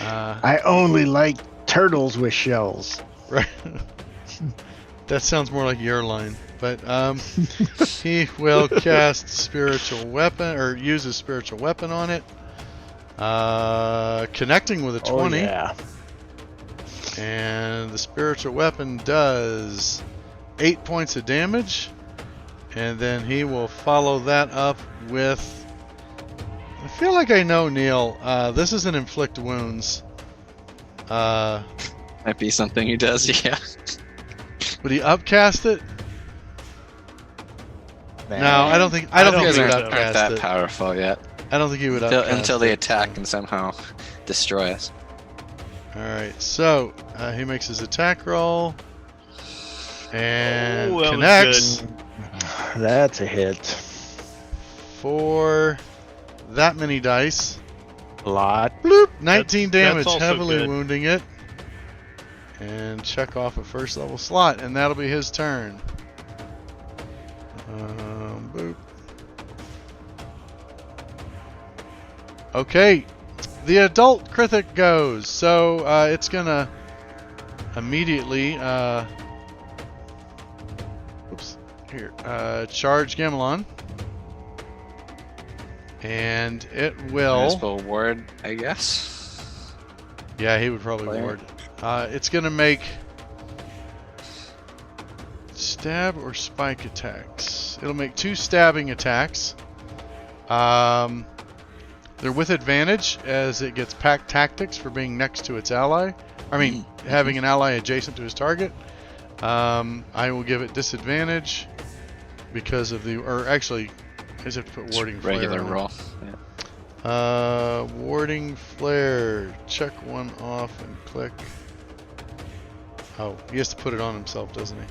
I only like turtles with shells. Right. That sounds more like your line. but he will cast spiritual weapon or use a spiritual weapon on it, connecting with a 20. Oh, yeah. And the spiritual weapon does 8 points of damage, and then he will follow that up with. I feel like I know Neil. This is an inflict wounds. Might be something he does, yeah. Would he upcast it? Man. No, I don't think he You would guys aren't upcast that it. powerful yet. I don't think he would upcast Until they it. attack and somehow destroy us. All right, so he makes his attack roll and Oh, that was connects That's a hit. for that many dice. A lot. Bloop, 19 damage, that's also heavily good. wounding it. And check off a first level slot, and that'll be his turn. Boop. Okay, the adult Krithik goes. So it's gonna immediately charge Gamelon. And it will. Municipal ward, I guess. Yeah, he would probably Player. ward. It's gonna make stab or spike attacks. It'll make 2 stabbing attacks. They're with advantage as it gets pack tactics for being next to its ally. I mean, having an ally adjacent to his target. I will give it disadvantage because of the, or actually, I just have to put warding flare Regular on it. roll. Yeah. Warding flare. Check one off and click. Oh, he has to put it on himself, doesn't he?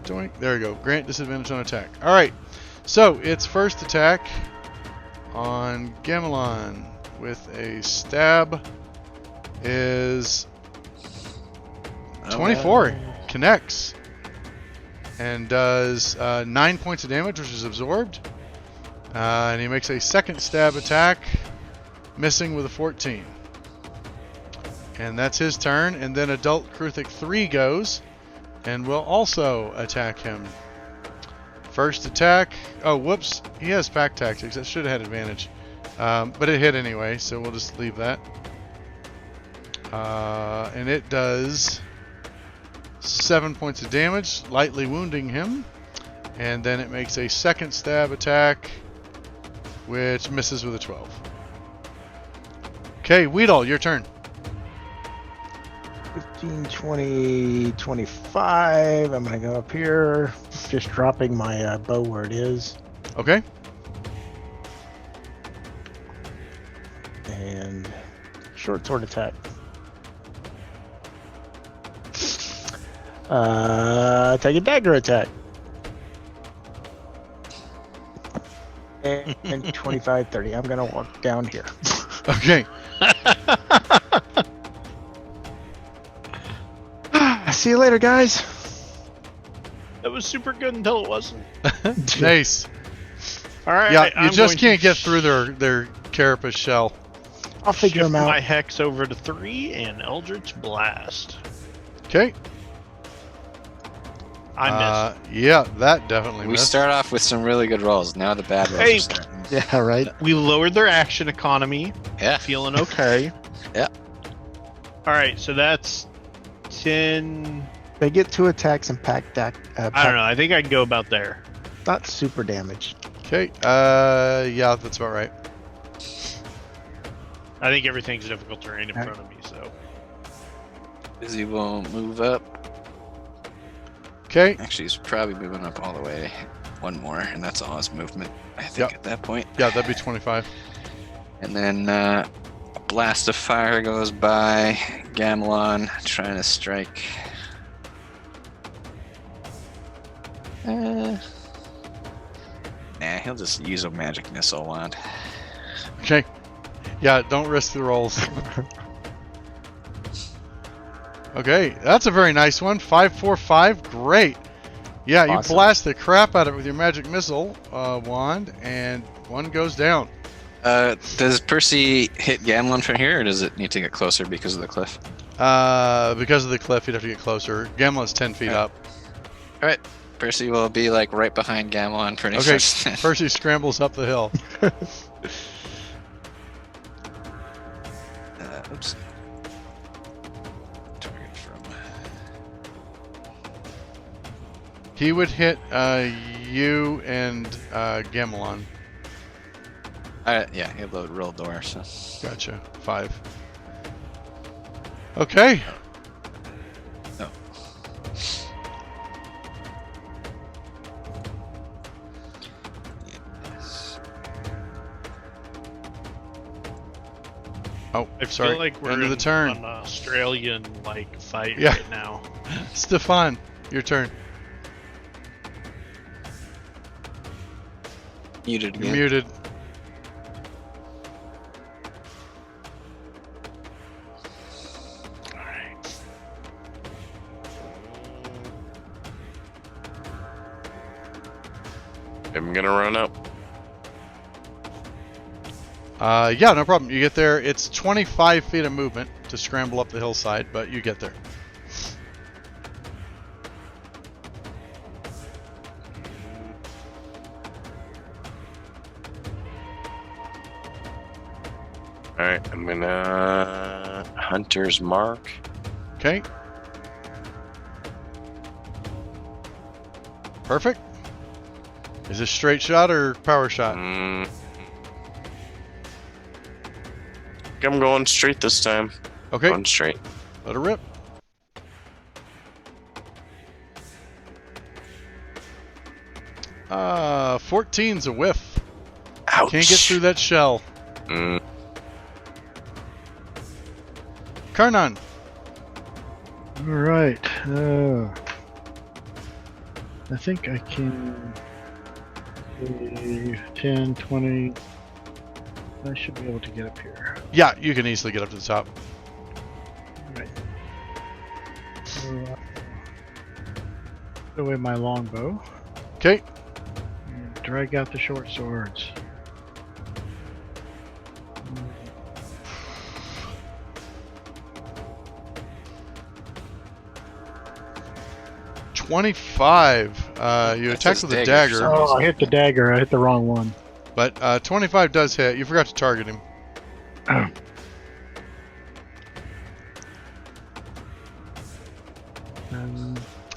Joink. There we go. Grant disadvantage on attack. All right. So its first attack on Gamelon with a stab is 24. Connects and does 9 points of damage, which is absorbed. And he makes a second stab attack, missing with a 14. And that's his turn. And then Adult Krithik 3 goes and will also attack him. First attack. Oh, whoops. He has pack tactics. That should have had advantage. But it hit anyway, so we'll just leave that. And it does 7 points of damage, lightly wounding him. And then it makes a second stab attack, which misses with a 12. Okay, Weedle, your turn. 15, 20, 25. I'm going to go up here. Just dropping my bow where it is. Okay. And short sword attack. Take a dagger attack. And 25, 30. I'm going to walk down here. Okay. See you later, guys. That was super good until it wasn't. Nice. All right. Yeah, you I'm just going can't to get through their carapace shell. I'll figure shift them out. my hex over to 3 and Eldritch Blast. Okay. I missed. Yeah, that definitely We missed. start off with some really good rolls. Now the bad rolls Hey. are starting. Yeah, right. We lowered their action economy. Yeah. Feeling okay. Yeah. All right, so that's 10. They get 2 attacks and pack. I don't know. I think I can go about there. Not super damage. Okay. Yeah, that's about right. I think everything's difficult terrain in All right. front of me, so. Izzy will move up. Okay. Actually, he's probably moving up all the way. One more, and that's all his movement, I think, Yep. at that point. Yeah, that'd be 25. And then a blast of fire goes by. Gamelon trying to strike. Nah, he'll just use a magic missile wand. Okay. Yeah, don't risk the rolls. Okay, that's a very nice one. 545, great. Yeah, you Awesome. blast the crap out of it with your magic missile wand, and one goes down. Does Percy hit Gamelon from here, or does it need to get closer because of the cliff? Because of the cliff, you'd have to get closer. Gamelon's 10 feet Okay. up. Alright, Percy will be like right behind Gamelon pretty Okay, much. Percy scrambles up the hill. Oops. Target from. He would hit you and Gamelon. Yeah, he had the real door, so. Gotcha. 5. Okay. No. Yes. Oh, I sorry. feel like we're End of the in turn. an Australian like fight Yeah. right now. Stefan, your turn. Muted You're again. muted. I'm gonna run up. Yeah, no problem. You get there. It's 25 feet of movement to scramble up the hillside, but you get there. Alright, I'm gonna Hunter's Mark. Okay. Perfect. Is this straight shot or power shot? Mm. I'm going straight this time. Okay, Going straight. let her rip. Uh, 14's a whiff. Ouch. Can't get through that shell. Mm. Karnan. All right. I think I can. 10, 20. I should be able to get up here. Yeah, you can easily get up to the top. Right. So, put away my longbow Okay. and drag out the short swords. 25. You That's attack his with a dagger for some dagger, Oh, I hit the dagger. I hit the wrong one. but 25 does hit. You forgot to target him.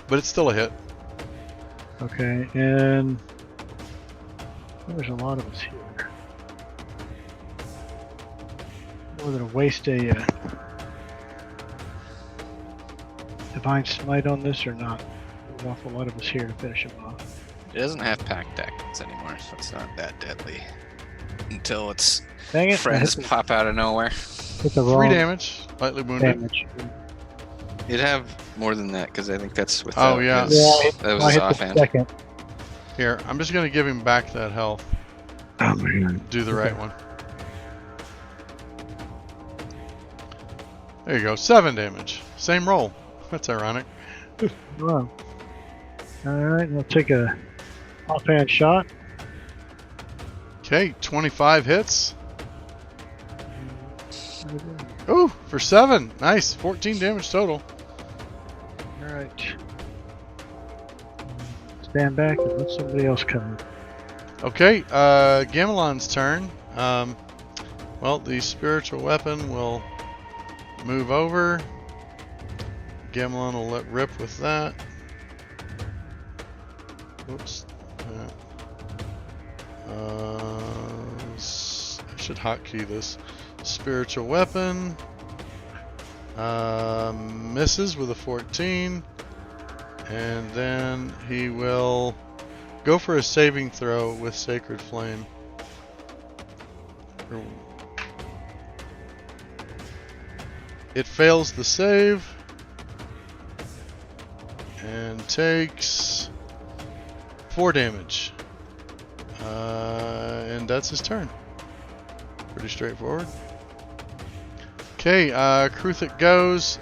But it's still a hit. Okay, and there's a lot of us here. We're gonna waste a divine smite on this or not? There's an awful lot of us here to finish him off. It doesn't have pack tactics anymore, so it's not that deadly. Until its Dang it! friends I hit pop out of nowhere. the 3 wrong damage. Lightly wounded. damage. It'd have more than that because I think that's with. Oh, yeah. That was I his hit the offhand. second. Here, I'm just going to give him back that health. Oh man. Do the right one. There you go. 7 damage. Same roll. That's ironic. Wow. Alright, we'll take a offhand shot. Okay, 25 hits. Ooh, for 7. Nice. 14 damage total. Alright. Stand back and let somebody else come in. Okay, Gamelon's turn. Well, the spiritual weapon will move over. Gamelon will let rip with that. Whoops. I should hotkey this. Spiritual weapon. Misses with a 14. And then he will go for a saving throw with Sacred Flame. It fails the save. And takes 4 damage. And that's his turn. Pretty straightforward. Okay, Kruthik goes.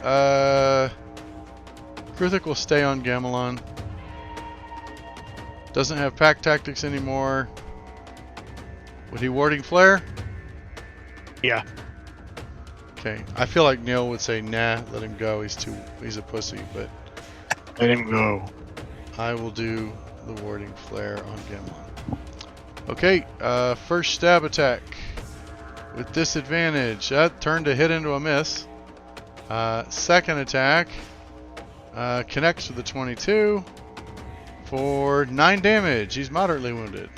Kruthik will stay on Gamelon. Doesn't have pack tactics anymore. Would he warding flare? Yeah. Okay, I feel like Neil would say, nah, let him go. He's a pussy, but Let him go. I will do the warding flare on Gemlon. Okay, first stab attack with disadvantage. That turned a hit into a miss. Second attack connects with the 22 for 9 damage. He's moderately wounded.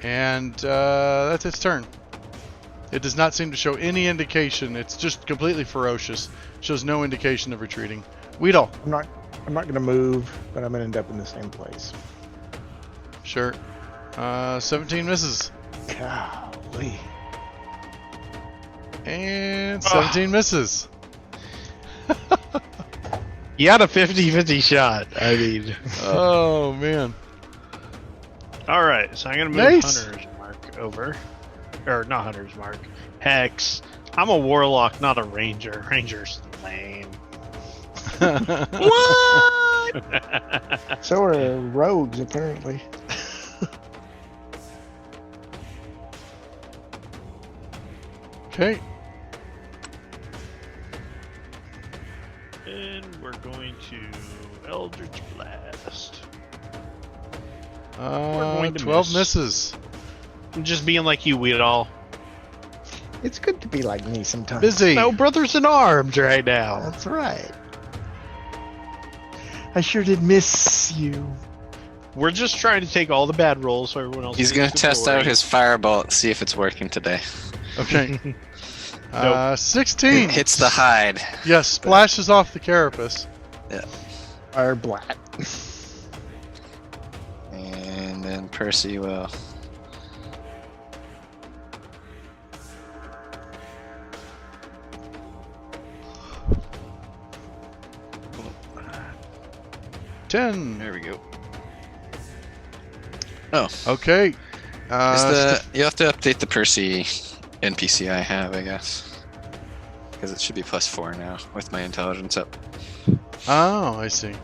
And that's its turn. It does not seem to show any indication. It's just completely ferocious. Shows no indication of retreating. Weedle. I'm not going to move, but I'm going to end up in the same place. Sure. 17 misses. Golly. And 17 misses. You had a 50-50 shot. I mean. Oh, man. All right, so I'm going to move Hunter's Mark over. Or not Hunter's Mark. Hex. I'm a warlock, not a ranger. Ranger's lame. What? So are rogues, apparently. Okay. And we're going to Eldritch Blast. going to 12 miss. misses. I'm just being like you, Weedall. It's good to be like me sometimes. Busy. No brothers in arms right now. That's right. I sure did miss you. We're just trying to take all the bad rolls so everyone else. He's gets gonna the test glory. out his firebolt, see if it's working today. Okay. Nope. 16. Hits the hide. Yes, splashes off the carapace. Fire black. And then Percy will. Ten. There we go. Oh, Okay. you have to update the Percy NPC I have, I guess. Because it should be +4 now with my intelligence up. Oh, I see.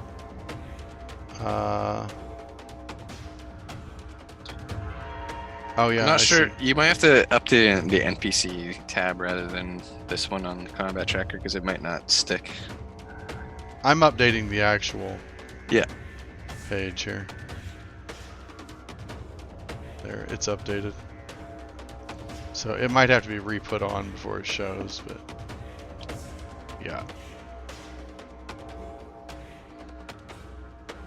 Oh yeah. I'm not I sure. see. You might have to update the NPC tab rather than this one on the combat tracker because it might not stick. I'm updating the actual. Yeah. Page here. There, it's updated. So it might have to be re-put on before it shows, but yeah.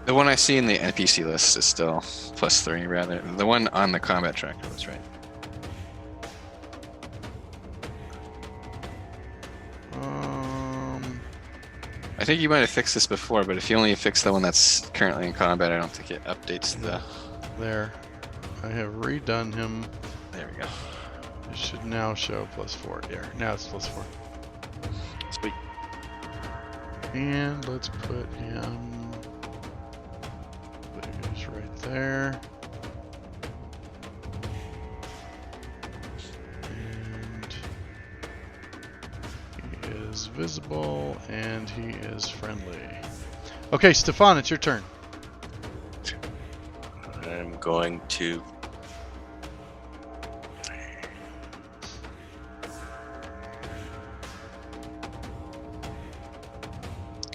The one I see in the NPC list is still +3 rather. The one on the combat tracker was right. I think you might have fixed this before, but if you only fix the one that's currently in combat, I don't think it updates the... There. I have redone him. There we go. It should now show +4. There. Now it's +4. Sweet. And let's put him. He's right there. And he is visible and he is friendly. Okay, Stefan, it's your turn. I'm going to.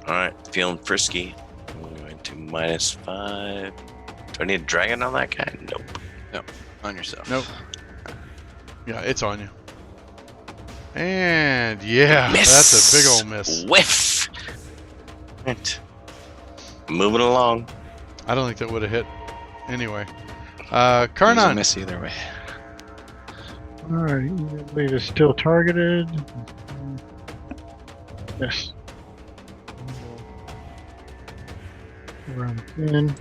Alright, feeling frisky. I'm going to -5. Do I need a dragon on that guy? Nope. On yourself. Nope. Yeah, it's on you. And yeah, Miss. that's a big old miss. Whiff! Right. Moving along. I don't think that would have hit anyway. He's a Karnan. miss either way. Alright, lead is still targeted. Yes. Around the pin.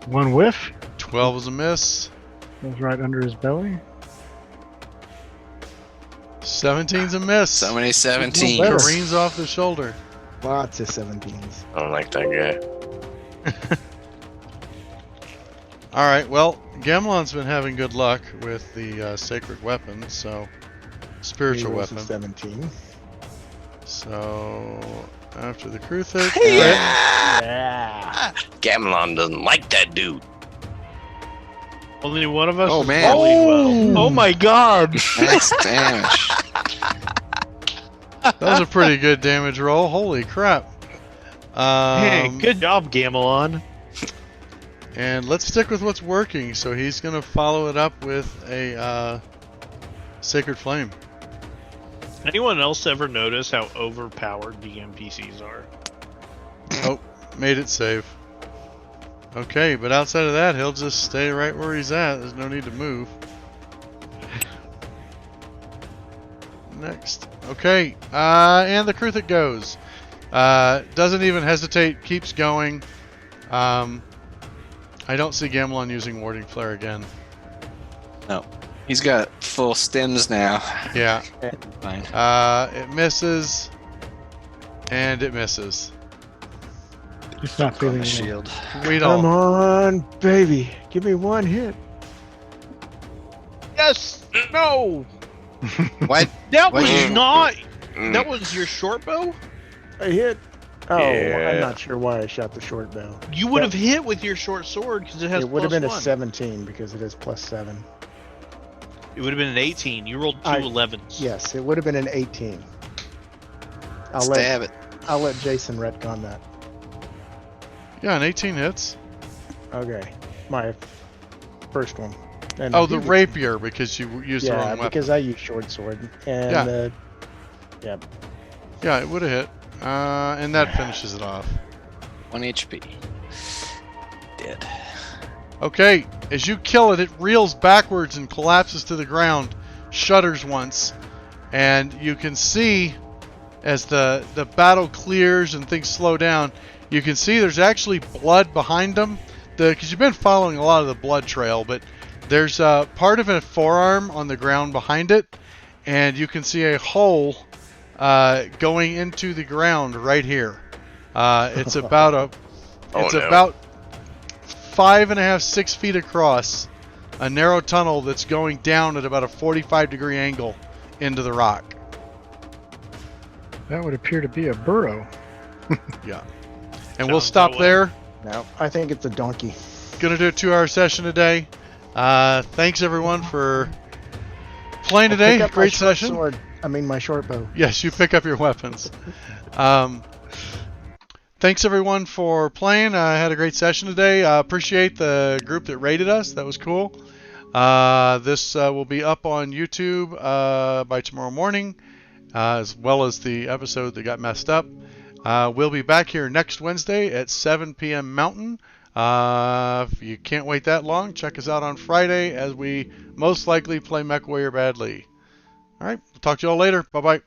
One whiff. 12 is a miss. Goes right under his belly. 17's a miss. So many 17. better. Careens off the shoulder. Lots of 17s. I don't like that guy. All right. Well, Gemlon's been having good luck with the sacred weapon, so spiritual He rolls a weapon. 17. So after the Kruthic, Yeah. Gamelon doesn't like that dude. Only one of us. Oh, is man. rolling well. Oh my god. Max damage. That was a pretty good damage roll. Holy crap. Hey, good job, Gamelon. And let's stick with what's working. So he's going to follow it up with a Sacred Flame. Anyone else ever notice how overpowered the NPCs are? Oh, made it save. Okay, but outside of that, he'll just stay right where he's at. There's no need to move. Next. Okay, and the Kruthic goes. Doesn't even hesitate, keeps going. I don't see Gamelon using Warding Flare again. No. He's got full stems now. Yeah. Fine. It misses. And it misses. It's not On feeling the well. shield. We Come don't. on, baby. Give me one hit. Yes! No! What? That Why was you- not. Mm. That was your short bow? I hit. Oh, Yeah. I'm not sure why I shot the short bow. You would have hit with your short sword because it has It would have plus been a one. 17 because it is +7. It would have been an 18. You rolled two I- 11s. Yes, it would have been an 18. Stab it. I'll let Jason retcon that. Yeah, an 18 hits. Okay, my first one. And Oh, the he was- rapier, because you used the Yeah, wrong weapon. because I used short sword. And Yeah. yeah, Yeah, it would have hit. And that finishes it off. 1 HP. Dead. Okay, as you kill it, it reels backwards and collapses to the ground, shudders once, and you can see as the battle clears and things slow down, you can see there's actually blood behind them. Because you've been following a lot of the blood trail, but there's part of a forearm on the ground behind it, and you can see a hole going into the ground right here. It's about Oh, it's no. about 5.5, 6 feet across, a narrow tunnel that's going down at about a 45-degree angle into the rock. That would appear to be a burrow. Yeah. And we'll Sounds stop that way. there. no, I think it's a donkey. Gonna do a 2-hour session today. Thanks everyone for playing I'll today. pick up my Great short session. sword. I mean, my short bow. Yes, you pick up your weapons. Thanks everyone for playing. I had a great session today. Appreciate the group that rated us. That was cool. This will be up on YouTube by tomorrow morning, as well as the episode that got messed up. We'll be back here next Wednesday at 7 p.m. Mountain. If you can't wait that long, check us out on Friday as we most likely play MechWarrior Badly. All right, we'll talk to you all later. Bye-bye.